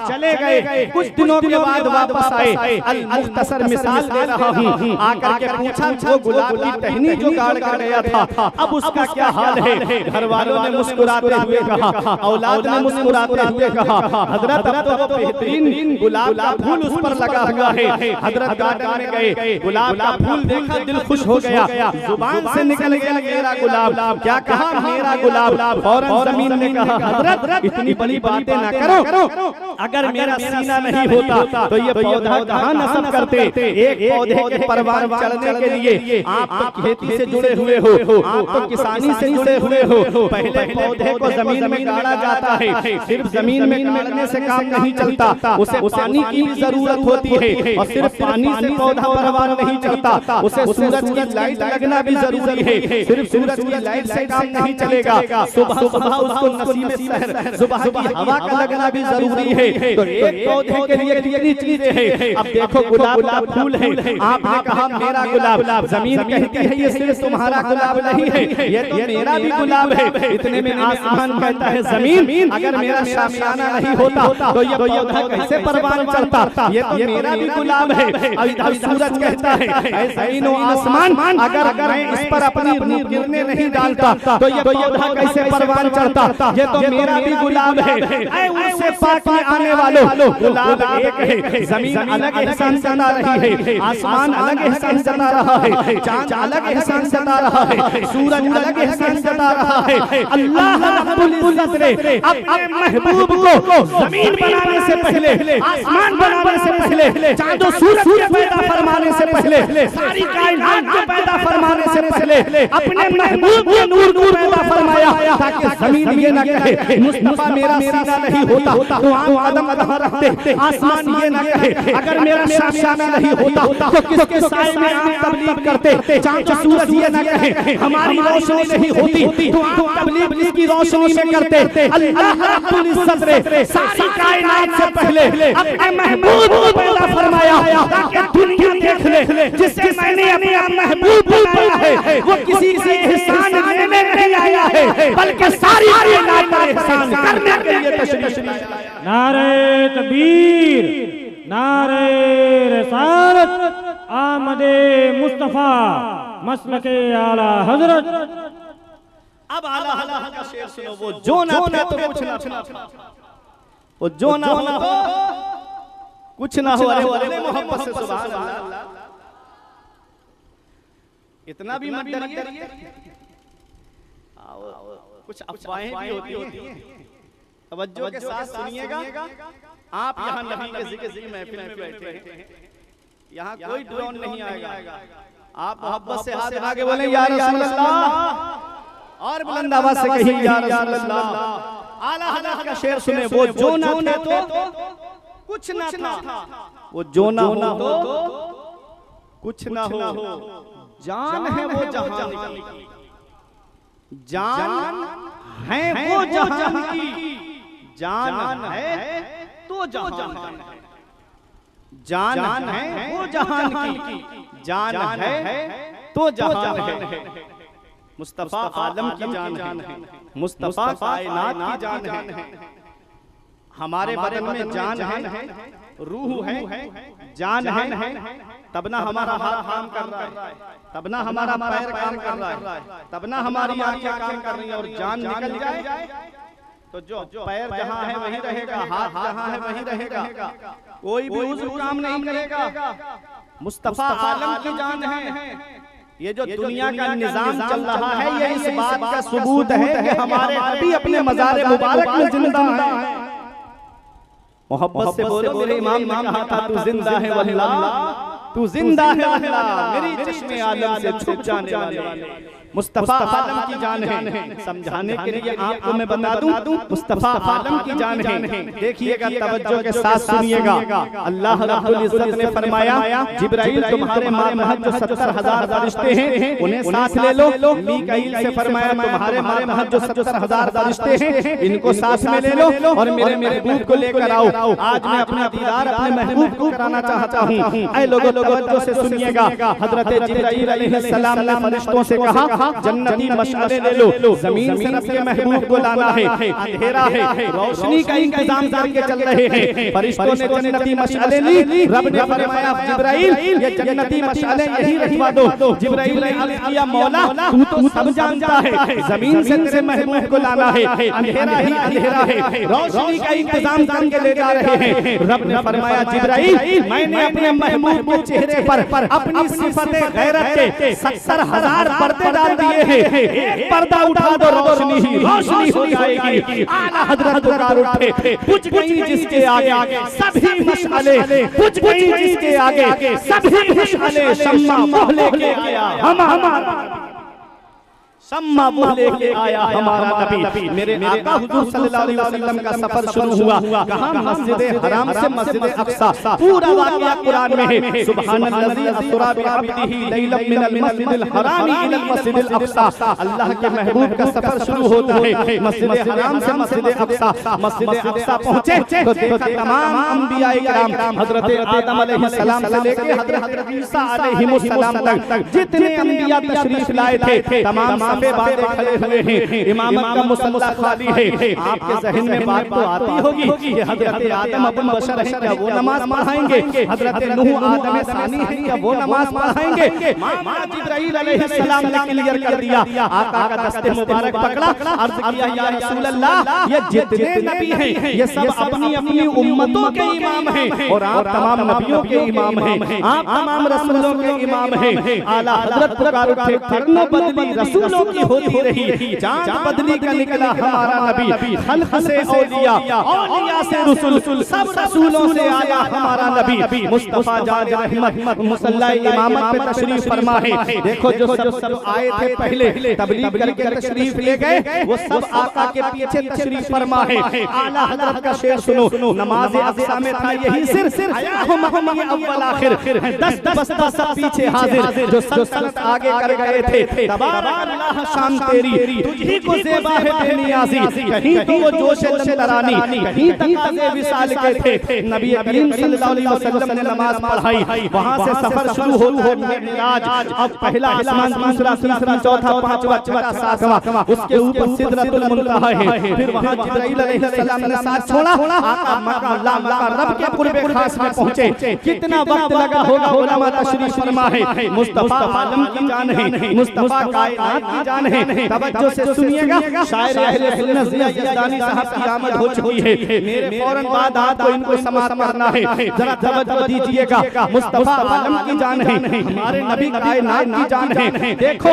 चले गए। कुछ दिनों के बाद वापस आए। अल मुख्तसर मिसाल दे रहा हूँ। आकर के पूछा वो गुलाब की टहनी जो गाड़ कर गया था अब उसका क्या हाल है? घर वालों ने मुस्कुराते हुए कहा, औलाद ने मुस्कुराते हुए कहा, हजरत अब तो बेहतरीन गुलाब का फूल उस पर लगा हुआ है। हजरत गार्डन में गए, गुलाब का फूल देखा, दिल खुश हो गया, जुबान से निकल गया मेरा गुलाब। क्या कहा? मेरा गुलाब। फौरन जमीन ने कहा, हजरत इतनी बड़ी बातें ना करो, अगर मेरा सीना नहीं होता तो ये पौधा कहाँ नस्ब करते? एक पौधे के परवान चढ़ने के लिए आप तो खेती से जुड़े हुए हो, आप तो किसानी से जुड़े हुए हो। पहले पौधे को जमीन में गाड़ा जाता है, सिर्फ जमीन में गाड़ने से काम नहीं चलता, उसे पानी की भी जरूरत होती है और सिर्फ पानी से पौधा परवान नहीं चलता, उसे सूरज की लाइट लगना भी जरूरी है। सिर्फ सूरज की लाइट से काम नहीं चलेगा, सुबह सुबह उसको नसीब सहर सुबह की हवा का लगना भी जरूरी है। तो एक पौधे के लिए कितनी चीजें हैं। अब देखो गुलाब का फूल है, आपने कहा मेरा गुलाब, जमीन कहती है ये सिर्फ तुम्हारा गुलाब नहीं है, ये तो मेरा भी गुलाब है। इतने में आसमान कहता है जमीन अगर मेरा शामियाना नहीं होता तो ये पौधा कैसे परवान चलता? ये तो मेरा भी गुलाब है। इधर इधर सूरज कहता है ऐ ज़मीन व आसमान, अगर मैं इस पर अपनी रूह किरणें नहीं डालता तो ये पौधा कैसे परवान चढ़ता। ये तो मेरा भी गुलाब है। ऐ उनसे पाक में आने वालों, गुलाब एक है, जमीन अलग एहसान जता रही है, आसमान अलग एहसान जता रहा है, चांद अलग एहसान जता रहा है, सूरज अलग एहसान जता रहा है। अल्लाह रब्बुल इज्जत ने अपने महबूब को जमीन बनाने से पहले, आसमान बनाने से पहले, चांद और सूरज को पैदा फरमाने से पहले, सारी कायनात को पैदा फरमाने से पहले अपने महबूब के नूर को पैदा फरमाया, ताकि जमीन ये न कहे मुस्तफा मेरा सीना नहीं होता तो आप कदम कहां रखते। आसमान ये न कहे अगर मेरा शामियाना नहीं होता तो किसके साए में आप तबलीग करते। चांद और सूरज ये न कहे हमारी रोशनी नहीं होती तो आप तबलीग किसकी रोशनी में करते। अल्लाह रब्बुल इज्जत ने सारी कायनात से पहले अपने महबूब को पैदा फरमाया, ताकि दुनिया देख ले जिससे मैंने अपना महबूब बनाया है वो किसी से एहसान लेने नहीं आया है, बल्कि सारी कायनात का एहसान करने के लिए तशरीफ लाया। नारे तकबीर, नारे रिसालत, आमदे मुस्तफा, मसलके आला हजरत। अब आला हजरत का शेर सुनो, वो जो ना थे तो कुछ ना, वो जो ना हो तो कुछ ना हो। अरे मोहब्बत से सुभान अल्लाह, इतना भी मत डरिए, कुछ अफवाहें भी होती हैं, तवज्जो के साथ सुनिएगा। आप यहाँ नबी के जिक्र महफिल में बैठे हैं, यहाँ कोई ड्रोन नहीं आएगा। आप मोहब्बत से हाथ आगे बोले या रसूल अल्लाह, और बुलंद आवाज से कहिए या रसूल अल्लाह। आला हजरत का शेर सुने, वो जो ना थे तो कुछ ना था, वो जो ना हो तो कुछ ना हो। जान है वो जहान की, जान है वो जहान की, जान है तो जहान है, जान है वो जहान की, जान है तो जहान है। मुस्तफा आलम की जान है, मुस्तफा कायनात की जान है। हमारे बदन में जान है, रूह है, जान है, तब ना हमारा हाथ काम कर रहा है, तब ना हमारा पैर काम कर रहा है, तब ना हमारी आंखें काम कर रही हैं। और जान निकल जाए तो जो पैर जहां है वहीं रहेगा, हाथ जहां है वहीं रहेगा, कोई भी उज़्र काम नहीं करेगा। मुस्तफा आलम की जान है। ये जो दुनिया का निजाम चल रहा है ये इस बात का सबूत है कि हमारे नबी अपने मज़ार मुबारक में जिंदा है। मोहब्बत से बोलो, मेरे इमाम ने कहा था तू जिंदा है वल्लाह, तू जिंदा है वल्लाह, मेरी चश्मे आलम से छुप जाने वाले। मुस्तफा आलम की जान है। समझाने के लिए आपको मैं बता दूं, मुस्तफा आलम की जान है। देखिएगा, तवज्जो के साथ सुनिएगा। अल्लाह रब्बुल इज्जत ने फरमाया, जिब्राइल तुम्हारे मातहत जो 70,000 फरिश्ते हैं उन्हें साथ ले लो। मीकाईल से फरमाया, तुम्हारे मातहत जो 70,000 फरिश्ते हैं इनको साथ में ले लो और मेरे महबूब को लेकर आओ। आज मैं अपना दीदार अपने महबूब को कराना चाहता हूँ। ऐ लोगों, तवज्जो से सुनिएगा। हजरत जिब्राइल अलैहिस्सलाम ने फरिश्तों से कहा, जन्नती मशाले ले लो, जमीन से रब के महबूब को लाना है, अंधेरा है, रोशनी का इंतजाम करके चल रहे हैं। फरिश्तों ने जन्नती मशाले ली। रब ने फरमाया, जिब्राइल ये जन्नती मशाले यही रखवा दो। जिब्राइल ने अर्ज किया, मौला तू तो सब जानता है, जमीन से तेरे महबूब को लाना है, अंधेरा ही अंधेरा है, रोशनी का इंतजाम करके ले जा रहे हैं। रब ने फरमाया, जिब्राइल मैंने अपने महबूब के चेहरे पर अपनी सिफते गैरत के 70,000 पर्दे डाल दिए हैं। एक पर्दा उठा दो, रोशनी ही हो जाएगी। आला हजरत पुकार उठे, बुझ गई जिसके आगे सभी मशाले, बुझ गई जिसके आगे सभी मशाले। शम्मा मोह लेके आया हमारा, शम्मा मोह लेके आया हमारा नबी। मेरे आका हुजूर सल्लल्लाहु अलैहि वसल्लम का सफर शुरू हुआ। कहां? मस्जिद हराम से मस्जिद अक्सा। पूरा वाक़या कुरान में है। सुब्हानल्लज़ी अस्रा बिअब्दिही लैलन मिनल मस्जिदिल हरामी इलल मस्जिदिल अक्सा। अल्लाह के महबूब का सफर शुरू होता है मस्जिद हराम से मस्जिद अक्सा। मस्जिद अक्सा पहुंचे तो देखा तमाम अंबिया इकराम, हजरत आदम अलैहिस्सलाम से लेकर हजरत ईसा अलैहिस्सलाम तक जितने अंबिया तशरीफ लाए थे, तमाम सफे बांधे खड़े हुए हैं, इमामत का मुसल्ला खाली है, आपके ज़हन में बात तो आती होगी कि हजरत आदम अबुल बशर हैं, क्या वो नमाज पढ़ाएंगे? हजरत नूह आदम सानी हैं, क्या वो नमाज पढ़ाएंगे? जिब्राइल अलैहिस्सलाम ने क्लियर कर दिया, आका का दस्ते मुबारक पकड़ा, अर्ज किया या रसूल अल्लाह, ये जितने नबी हैं ये सब अपनी अपनी उम्मतों के इमाम हैं और आप तमाम नबियों के इमाम हैं, आप तमाम रसूलों के इमाम हैं। आला हजरत पुकार उठे, करनो बदली रसूलों की होती रही, जान बदली का निकला हमारा नबी, खल्क से औलिया, औलिया से रसूल, सब रसूलों से आया हमारा नबी। मुस्तफा जान रहमत मुसल्ला इमामत पे तशरीफ फरमा है। देखो जो सब आए थे पहले तबलीग करके तशरीफ ले गए, वो सब आका के पीछे तशरीफ फरमा है। आला हजरत का शेर सुनो, नमाज अक़सा में था यही सिर, आया हो महमद अव्वल आखिर, 10 सब पीछे हाजिर, जो सल्तनत आगे कर गए थे। तबारक अल्लाह शान तेरी, तुझी को ज़ेबा है बेनियाज़ी, कहीं तो वो जोश तरानी, कहीं तकाज़े विसाल के थे। नबी करीम सल्लल्लाहु अलैहि वसल्लम ने नमाज पढ़ाई, वहां से सफर शुरू होता है मिराज। अब पहला आसमान, दूसरा, तीसरा, चौथा, पांचवा, छठा, सातवां, उसके ऊपर सिदरतुल मुंतहा है। फिर वहां जिब्राइल अलैहिस्सलाम ने साथ छोड़ा, आका मका रब के कुर्बे खास में पहुंचे। कितना वक्त लगा होगा, उलमा तशरीफ फरमा है। मुस्तफा आलम की जान है, मुस्तफा कायनात की जान है। तवज्जो से सुनिएगा, शायर अहले सुन्नत ज़िया यज़दानी साहब की आमद हो चुकी है। मेरे फौरन बाद आपको इनको समाप्त करना है, जरा तवज्जो दीजिएगा। मुस्तफा आलम की जान है, हमारे नबी कायनात की जान है। देखो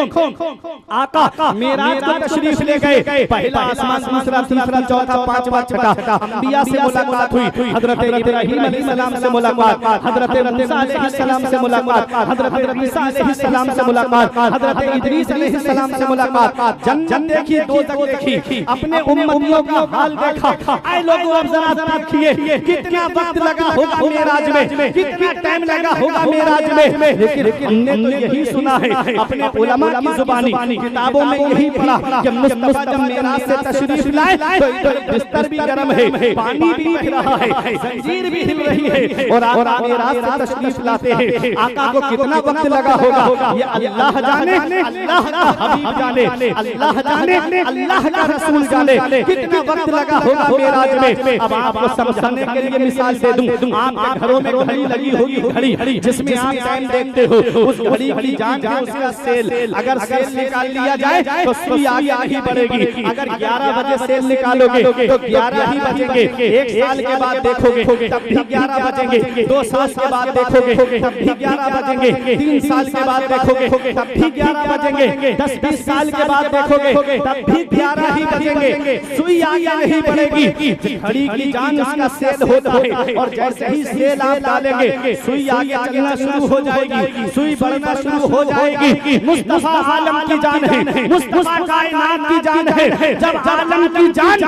आका मेराज को तशरीफ ले गए, पहला आसमान, दूसरा, तीसरा, चौथा, पांचवा, छठा, अंबिया से मुलाकात हुई, हजरत इब्राहीम अलैहिस्सलाम से मुलाकात, हजरत मूसा अलैहिस्सलाम से मुलाकात, हजरत ईसा अलैहिस्सलाम से मुलाकात, हजरत इदरीस अलैहिस्सलाम से मुलाकात। जन्नत देखी, दोज़ख देखी, अपने उम्मतियों का हाल देखा। आए लोगों अब जरा देखिए कितना वक्त लगा होगा मेराज में, कितना टाइम लगा होगा मेराज में। लेकिन हमने तो यही सुना है अपने उलमा की जुबानी, किताबों में यही पढ़ा कि मुस्तफा जब मेराज से तशरीफ लाए तो बिस्तर भी गर्म है, पानी भी बह रहा है, जंजीर भी हिल रही है, और आप मेराज से तशरीफ लाते हैं। आका को कितना वक्त लगा होगा ये अल्लाह जाने, अल्लाह का हबीब जाने, अल्लाह जाने, अल्लाह का रसूल जाने, कितना वक्त लगा होगा मेराज में। अब आपको समझाने के लिए मिसाल दे दूं, आपके घरों में घड़ी लगी होगी, घड़ी जिसमें आप टाइम देखते हो, उस घड़ी की जान है उसका सेल। अगर सेल निकाल लिया जाए तो सुई आगे नहीं बढ़ेगी। अगर 11 बजे सेल निकालोगे तो 11 ही बजेंगे। 1 साल के बाद देखोगे तब भी 11 बजेंगे, 2 साल के बाद देखोगे तब भी 11 बजेंगे, 3 साल के बाद देखोगे तब भी 11 बजेंगे, 10-20 साल के बाद देखोगे तब भी 11 ही बजेंगे। सुई आगे नहीं बढ़ेगी। घड़ी की जान उसका सेल होता है, और जैसे ही सेल आप डालेंगे सुई आगे चलना शुरू हो जाएगी, सुई बढ़ना शुरू हो जाएगी। मुस्तफा आलम की जान है, मुस्तफा कायनात की जान है। जब आलम की जान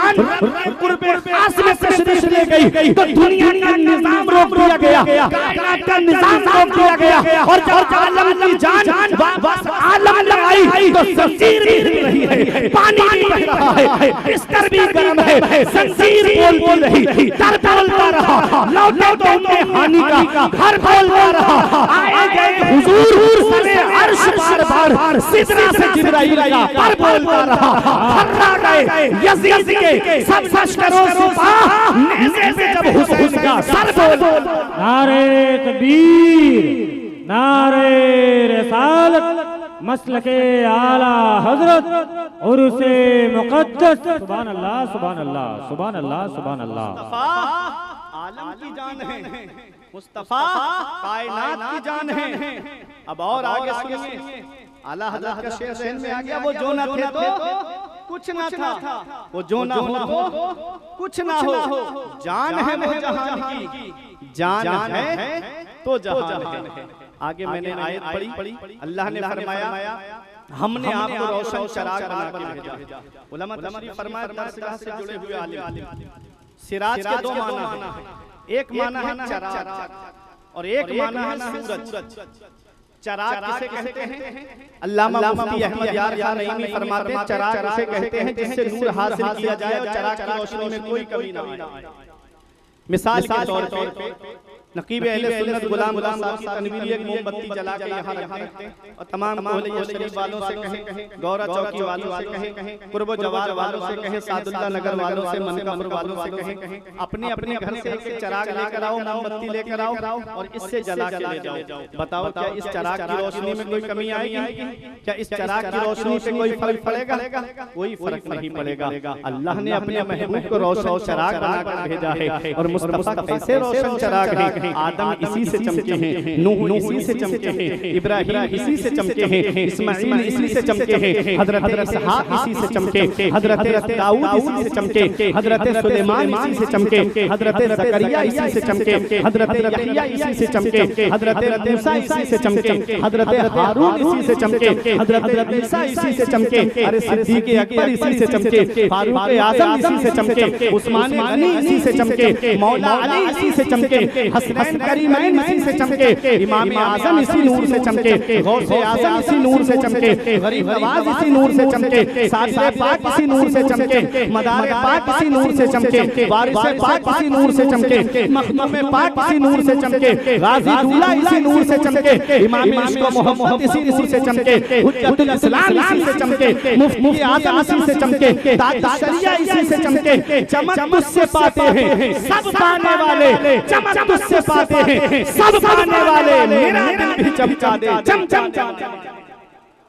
कुर्बे खास में तशरीफ ले गई तो दुनिया का निजाम रोक दिया गया, कायनात का निजाम रोक दिया गया। और जब आलम की जान बस आलम लगाई तो जंजीर भी हिल रही है, पानी भी बह रहा है, बिस्तर भी गर्म है, जंजीर बोलती रही, दर बोलता रहा, लौटे तो उम्मे हानि का घर बोलता रहा। आए गए हुजूर सरे अर्श बार सिदरा से जिब्राइल का पर बोलता रहा। थर्रा गए यजीद के सब लश्करों सिपाह, नेज़े से जब हुसैन का सर बोल। नारे तकबीर, नारे रिसालत, मसलके आला हजरत और उसे मुक़द्दस। सुभान अल्लाह, सुभान अल्लाह, सुभान अल्लाह, सुभान अल्लाह। आलम की जान है, मुस्तफा कायनात की जान है। अब और आगे सुनिए, आला हज़रत का शेर ज़हन में आ गया। वो जो ना थे तो कुछ ना था, वो जो ना हो तो कुछ ना हो। जान है वो जहान की, जान है तो जहान है। आगे मैंने आयत पढ़ी, अल्लाह ने फरमाया हमने आपको रोशन चराग बना के भेजा। उलमा तशरीफ फरमाया दरगाह से जुड़े हुए आलिम, सिराज के 2 माना है, एक माना है चराग और एक माना है सूरज। चराग किसे कहते हैं? अल्लामा मुफ्ती अहमद यार खान नईमी फरमाते हैं चराग किसे कहते हैं जिससे नूर हासिल किया जाए और चराग की रोशनी में कोई कमी ना आए। मिसाल के तौर पे नकीब अहले सुन्नत गुलाम साकी तनवीरी एक मोमबत्ती जला के यहाँ रखते और तमाम मोहल्ले शरीफ वालों से कहें, गौरा चौकी वालों से कहें, कुर्ब जवार वालों से कहें, सादुल्ला नगर वालों से, मनकापुर वालों से कहें, अपने अपने घर से एक चिराग लेकर आओ, मोमबत्ती लेकर आओ और इससे जला के ले जाओ। बताओ क्या इस चिराग की रोशनी में कोई कमी आएगी? क्या इस चिराग की रोशनी से कोई फर्क पड़ेगा? कोई फर्क नहीं पड़ेगा। अल्लाह ने अपने महबूब को रोशन चिराग बनाकर भेजा है और मुस्तफा कैसे रोशन चिराग है। आदम इसी से चमके हैं, नूह इसी से चमके हैं, इब्राहिम इसी से चमके हैं, इस्माइल इसी से चमके हैं, हजरत इसहाक इसी से चमके, हजरत दाऊद इसी से चमके, हजरत सुलेमान इसी से चमके, हजरत जकरिया इसी से चमके, हजरत यहया इसी से चमके, हजरत मूसा इसी से चमके, हजरत हारून इसी से चमके, हजरत ईसा इसी से चमके, अरे सिद्दीक अकबर इसी से चमके, फारूक आजम इसी से चमके, उस्मान गनी इसी से चमके, मौला अली इसी से चमके, हसनैन करीमैन इसी से चमके, इमाम आजम इसी नूर से चमके, गौसे आजम इसी नूर से चमके, गरीब नवाज इसी नूर से चमके, साजिद पाक इसी नूर से चमके, मदार पाक इसी नूर से चमके, वारिस पाक इसी नूर से चमके, मखदूम पाक इसी नूर से चमके, गाजी दूल्हा इसी नूर से चमके, इमाम इश्क मोहम्मद इसी नूर से चमके, हुज्जतुल इस्लाम इसी से चमके, मुफ्ती आजम इसी से चमके, ताज शरिया इसी से चमके। चमक तुझसे पाते हैं सब पाने वाले, चमक तुझसे पाते हैं सब पाने वाले, मेरा दिल भी चमका दे चम चम चम।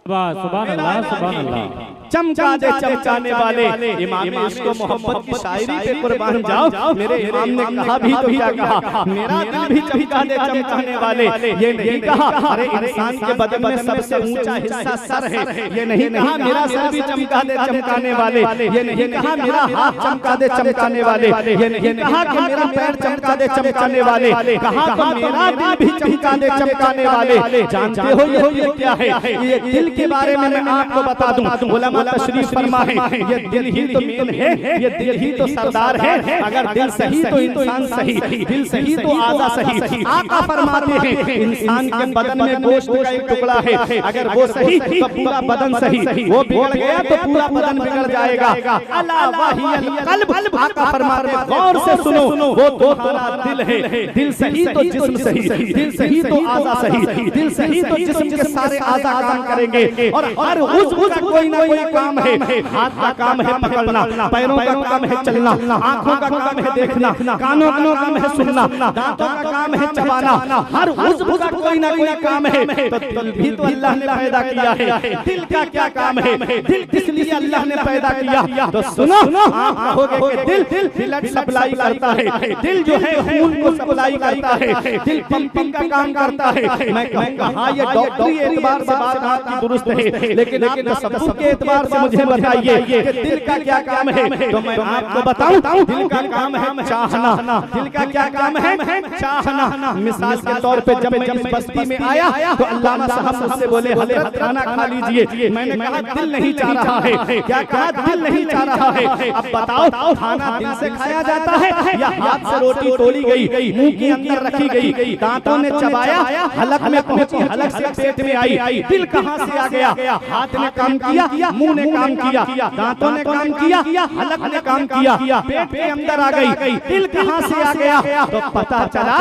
सुभान अल्लाह, सुभान अल्लाह। चमका दे चमकाने वाले, इमाम इश्क मोहब्बत की शायरी पे कुर्बान जाओ। मेरे इमाम ने कहा भी तो क्या कहा, मेरा दिल भी चमका दे चमकाने वाले। ये नहीं कहा अरे इंसान के बदन में सबसे ऊंचा हिस्सा सर है, ये नहीं कहा मेरा सर भी चमका दे चमकाने वाले, ये नहीं कहा मेरा हाथ चमका दे चमकाने वाले, ये नहीं कहा कि मेरा पैर चमका दे चमकाने वाले, कहा तो मेरा दिल भी चमका दे चमकाने वाले। जानते हो ये क्या है? ये दिल के बारे में मैं आपको बता दूं, उलमा तशरीफ फरमा है, ये दिल ही तो मेन है, ये दिल ही तो सरदार है। अगर दिल सही तो इंसान सही, दिल सही तो आज़ा सही। आका फरमाते हैं इंसान के बदन में गोश्त का एक टुकड़ा है, अगर वो सही तो पूरा बदन सही, वो बिगड़ गया तो पूरा बदन बिगड़ जाएगा। अला वहियल कल्ब, आका फरमाते हैं गौर से सुनो, वो तो तुम्हारा दिल है। दिल सही तो जिस्म सही, दिल सही तो आज़ा सही, दिल सही तो जिस्म के सारे आज़ा काम करेंगे और हर उज़्व का कोई ना कोई काम है। हाथ का काम है पकड़ना, पैरों का काम है चलना, आंखों का काम है देखना, कानों का काम है सुनना, दांतों का काम है चबाना, हर उज़्व का कोई ना कोई काम है। तो दिल भी तो अल्लाह ने पैदा किया है, दिल का क्या काम है? दिल किस लिए अल्लाह ने पैदा किया? तो सुनो, आप कहोगे कि दिल ब्लड सप्लाई करता है, दिल जो है खून को सप्लाई करता है, दिल पंपिंग का काम करता है। मैं कहूँगा हाँ ये डॉक्टरी एतबार से बात आपकी दुरुस्त है, लेकिन आप तसव्वुफ के एतबार से मुझे बताइए कि दिल का क्या काम है? तो मैं आपको बताऊं, दिल का काम है चाहना। दिल का क्या काम है? चाहना। मिसाल के तौर पे जब मैं इस बस्ती में आया तो अल्लामा साहब मुझसे बोले हजरत खाना खा लीजिए। मैंने कहा दिल नहीं चाह रहा है। क्या कहा? दिल नहीं चाह रहा है। अब बताओ खाना दिल से खाया जाता है या हाथ से रोटी तोड़ी गई, मुंह के अंदर रखी गई, दांतों ने चबाया, हलक में पहुंची, हलक से पेट में आई, दिल कहां से आ गया? हाथ ने काम किया, मुंह ने काम किया, दांतों ने काम किया, हलक ने काम किया, पेट के अंदर आ गई, दिल कहां से आ गया? तो पता चला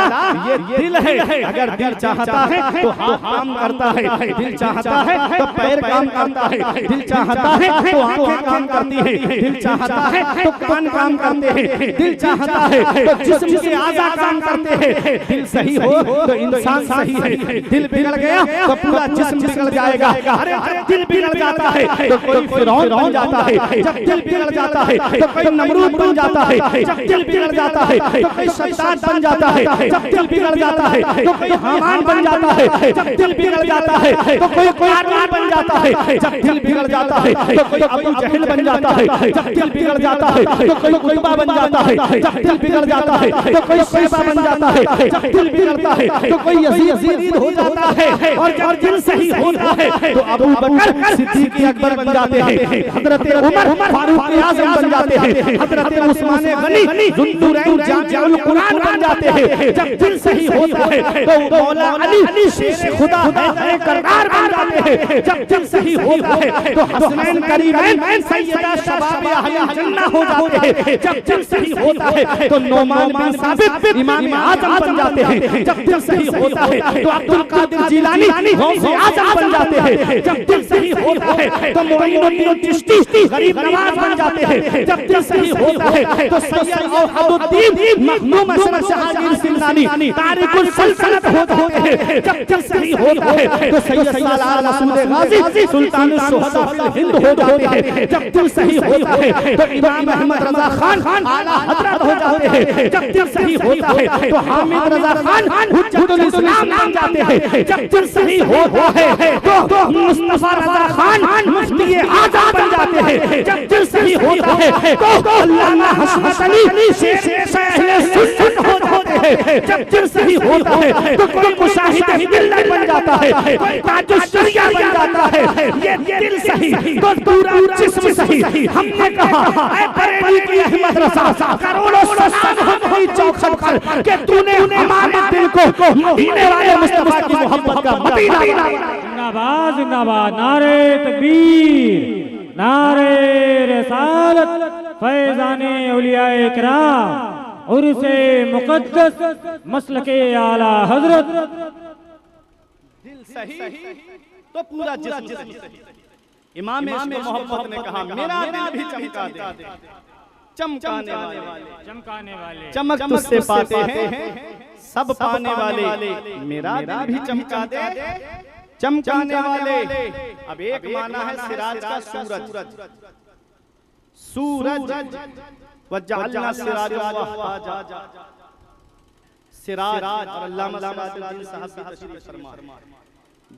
ये दिल है। अगर दिल चाहता है तो हाथ काम करता है, दिल चाहता है तो पैर काम करता है, दिल चाहता है तो आंखें काम करती है, दिल चाहता है तो कान काम करते हैं, दिल चाहता है तो जिस्म के आज़ा काम करते हैं। दिल सही हो तो इंसान सही है, दिल बिगड़ गया तो पूरा जिस्म बिगड़ जाएगा। अरे दिल बिगड़ जाता है तो कोई फिरौन बन जाता है, जब दिल बिगड़ जाता है तो कोई नमरूद बन जाता है, जब दिल बिगड़ जाता है तो कोई शैतान बन जाता है, जब दिल बिगड़ जाता है तो कोई हामान बन जाता है, जब दिल बिगड़ जाता है तो कोई क़ारून बन जाता है, जब दिल बिगड़ जाता है तो कोई अबू जहल बन जाता है, जब दिल बिगड़ जाता है तो कोई कुतबा बन जाता है, जब दिल बिगड़ जाता है तो कोई शैबा बन जाता है, जब दिल बिगड़ता है तो कोई यजीद हो जाता है, और जब दिल सही होता है तो अबू बकर सिद्दीक अकबर बन जाते हैं, हजरत उमर फारूक आज़म बन जाते हैं, हजरत उस्मान गनी ज़ुन्नुरैन जामिउल कुरान बन जाते हैं। जब दिल सही होता है तो मौला अली शेर खुदा है करदार बन जाते हैं। जब दिल सही होता है तो हसनैन करीमैन सैयदा शबाब अहले जन्नह हो जाते हैं। जब दिल सही होता है तो नौमान बिन साबित इमाम आज़म बन जाते हैं। जब दिल सही होता है तो अब्दुल कादिर जिलानी गौसे आज़म बन जाते हैं। जब दिल सही होता है तो मोइनुद्दीन चिश्ती गरीब नवाज बन जाते हैं। जब दिल सही होता है तो सैयद औहदुद्दीन मखदूम अशरफ जहांगीर सिलसिलानी तारिकुल सल्तनत होते हैं। जब दिल सही होता है तो सैयद सालार मसूद गाजी सुल्तान शुहदा हिंद हो जाते हैं। जब दिल सही होता है तो इमाम अहमद रजा खान आला हजरत हो जाते हैं। जब दिल सही होता है तो हामिद रजा खान हुज्जतुल इस्लाम बन जाते हैं। जब दिल सही होता है तो मुस्तफा रजा खान मुफ्ती आज़म बन जाते हैं। जब दिल सही होता है तो अल्लामा हशमत अली शेख अहले सुन्नत हो जाते हैं। जब दिल सही होता है तो कोई मुशाहिद मिल्लत बन जाता है, कोई ताजुश शरिया बन जाता है। ये दिल सही तो पूरा जिस्म सही। हमने कहा ऐ बरेली की अहमद रजा करोड़ों सलाम हो गई चौखट पर कि तूने हमारे दिल को मदीने वाले मुस्तफा की मोहब्बत का मदीना बनाया। जिंदाबाद जिंदाबाद, नारे तकबीर, नारे रिसालत, फैज़ाने औलियाए किराम, उर्से मुक़द्दस, मसलके आला हजरत। दिल सही तो पूरा जिस्म सही। इमाम इश्क़ मोहब्बत ने कहा मेरा दिल भी चमका दे, चमकाने वाले चमक तुझसे पाते हैं सब पाने वाले, मेरा दिल भी चमका दे, चमकाने वाले। अब एक माना है सिराज का सूरज, सूरज वजअलना सिराजन वहाजा, सिराज और अल्लामा सिराजुद्दीन साहब की तशरीफ फरमा,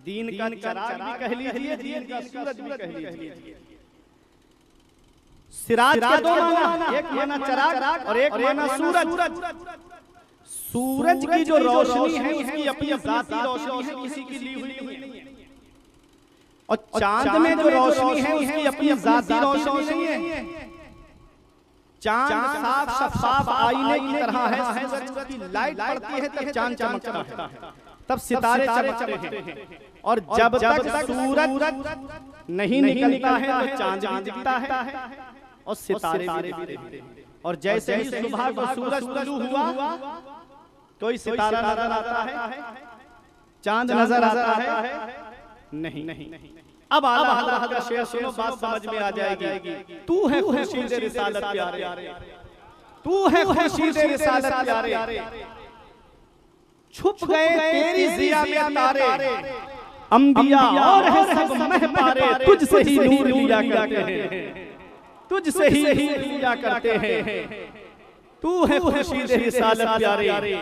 दीन का चिराग भी कह लीजिए, दीन का सूरज भी कह लीजिए। सिराज का दो माना, एक माना चिराग और एक माना सूरज। सूरज की जो रोशनी है उसकी अपनी ज़ाती रोशनी है, किसी की ली हुई नहीं है। और चांद में जो रोशनी है उसकी अपनी ज़ाती रोशनी नहीं है। चांद साफ शफाफ आईने की तरह है, सूरज की लाइट पड़ती है तब चांद चमकता है, तब सितारे चमकते हैं। और जब तक सूरज नहीं निकलता है तो चांद भी दिखता है और सितारे भी दिखते हैं। और जैसे ही सुबह को सूरज तुलू हुआ कोई सितारा नजर आता है, चांद नजर आता है नहीं। अब आला हज़रत का शेर सुनो, बात समझ में आ जाएगी। तू है खुर्शीद रिसालत प्यारे, तू है खुर्शीद रिसालत प्यारे, छुप गए तेरी ज़िया में तारे, अंबिया और है सब मह पारे, तुझसे ही नूर लिया करते हैं, तुझसे ही लिया करते हैं। तू है खुर्शीद रिसालत प्यारे,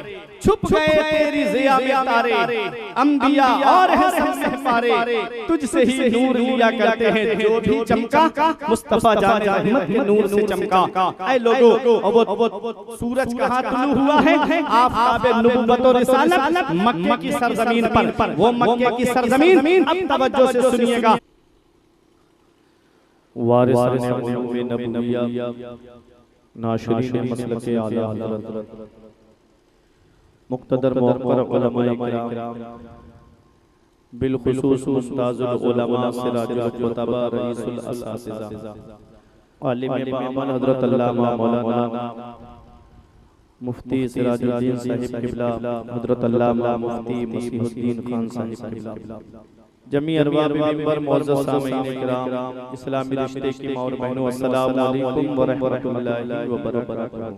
छुप गए तेरी ज़िया में तारे, अंबिया और है सब मह पारे, तुझसे ही नूर लिया करते हैं। जो भी चमका मुस्तफा जान रहमत के नूर से चमका। ऐ लोगों, अब सूरज कहाँ तुलू हुआ है? आफ़ताबे नबुव्वत और रिसालत मक्के की सरजमीन पर। वो मक्के की सरजमीन, अब तवज्जो से सुनिएगा। वारिसाने नबुव्वत नाशरीन मसलके आला हज़रत, मुक़्तदर मुअक्कर उलमाए किराम, बिलखुसूस मुस्ताज़ुल उलमा सिराजुल खुतबा रईसुल असातिज़ा, आलिम बामन हज़रत अल्लामा मौलाना मुफ्ती सिराजुद्दीन साहिब क़िबला, हज़रत अल्लामा मुफ्ती मसीहुद्दीन खान साहिब क़िबला, जमी अरबाब मिंबर मुअज़्ज़ज़ सामीईन किराम, इस्लामी रिश्ते की माँ और बहनों, अस्सलामु अलैकुम व रहमतुल्लाहि व बरकातुहू।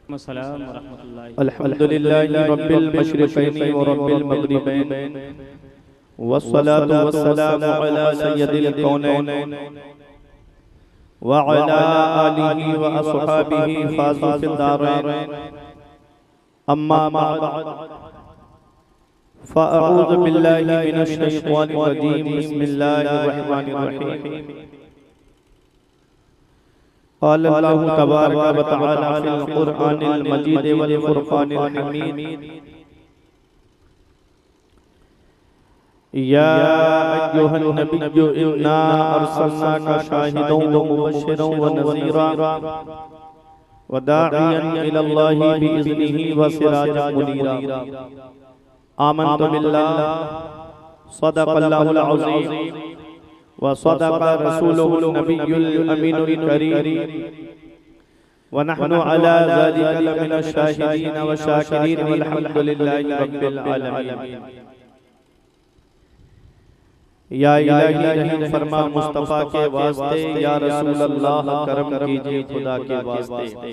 अस्सलाम व रहमतुल्लाहि। अल्हम्दुलिल्लाहि रब्बिल मशरिक़ैनि व रब्बिल मग़रिबैन, वस्सलातु वस्सलामु अला सय्यदिल कौनैन व अला आलिहि व अस्हाबिहि फ़ाज़ू फ़िद दारैन, अम्मा बअद, फ़अऊज़ु बिल्लाहि मिनश शैतानिर रजीम, बिस्मिल्लाहिर रहमानिर रहीम। क़ाल अल्लाहु तबारक व तआला फ़िल क़ुरआनिल मजीद वल फ़ुरक़ानिल हमीद, या अय्युहन नबिय्यु इन्ना अरसलनाका शाहिदन व मुबश्शिरन व नज़ीरा व दाइयन इलल्लाहि बिइज़निहि व सिराजन मुनीरा। आमन्तु बिल्लाहि सदक़ल्लाहुल अज़ीम व सदक़ रसूलुहुन नबियुल अमीनुल करीम व नहनु अला ज़ालिका लमिनश शाहिदीन व शाकिरीन वल्हम्दुलिल्लाहि रब्बिल आलमीन। या इलाही रहम फरमा मुस्तफ़ा के वास्ते, या रसूल अल्लाह करम कीजिए खुदा के वास्ते।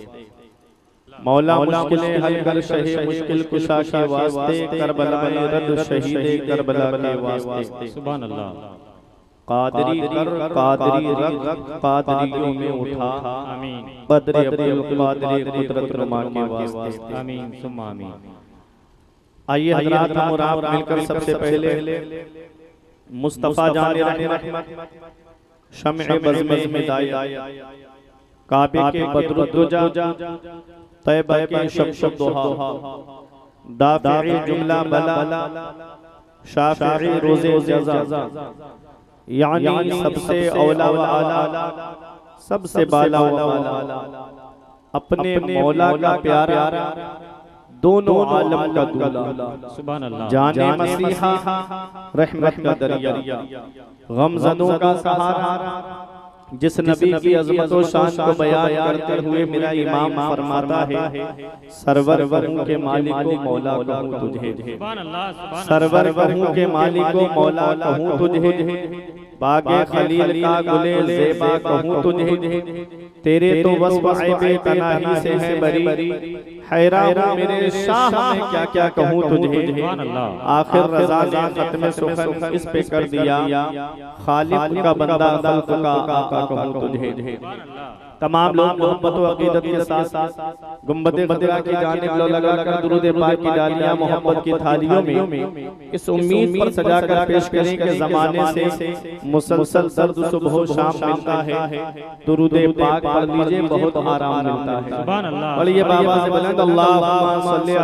मौला मुश्किलें हल कर शहे मुश्किल कुशा के वास्ते, करबलाए रद शहीदे करबला के वास्ते। सुभान अल्लाह। कादरी कर कादरी रख कादरियों में उठा, आमीन। बद्र अब्दुल कादिर कुदरत नुमा के वास्ते, आमीन सुम्मा आमीन। आइए हज़रात हम और आप मिलकर सबसे पहले मुस्तफ़ा जान रहमत शम्अ बज़्म में दाया, काबे के बद्रुद्दुजा, तैबा के शब्द दुहा, दाफ़िए जुमला बला, शाफ़िए रोज़े जज़ा, यानी सबसे औला व आला, सबसे बाला व आला, अपने मौला का प्यारा, दोनों आलम का दूल्हा, सुभान अल्लाह। जाने मसीहा रहमत का दरिया, गमज़दों का सहारा, जिस नबी की अज़मत व शान को बयान करते हुए मेरा इमाम फरमाता है, सरवर वहू के मालिक को मौला कहूँ तुझे, सुभान अल्लाह। सरवर वहू के मालिक को मौला कहूँ तुझे, बागे खलील का गुले ज़ेबा कहूँ तुझे, तेरे तो वस्फ़ ऐबे तनाही से है बरी, हैरान हूँ मेरे शाह में क्या क्या कहूँ तुझे। आखिर रज़ा ने ख़त्म सुखन इस पे कर दिया, खालिक का बंदा खल्क़ का आका कहूँ तुझे। तमाम लोग मोहब्बत व अक़ीदत के साथ गुंबद ख़ज़रा की जानिब लो लगाकर दुरूद पाक की डालियाँ मोहब्बत की थालियों में इस उम्मीद पर सजा कर पेश करें कि ज़माने से मुसलसल दर्द सुबह शाम मिलता है, दुरूद पाक पढ़ लीजिए बहुत आराम मिलता है। सुभान अल्लाह। बोलिए बाबा से बुलंद अल्लाहुम्मा सल्ली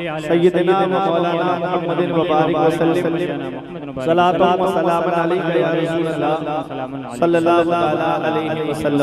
अला सय्यिदिना मौलाना मुहम्मदिन व बारिक व सल्लिम, सलातो व सलाम अलैका या रसूल अल्लाह सल्लल्लाहु अलैहि वसल्लम।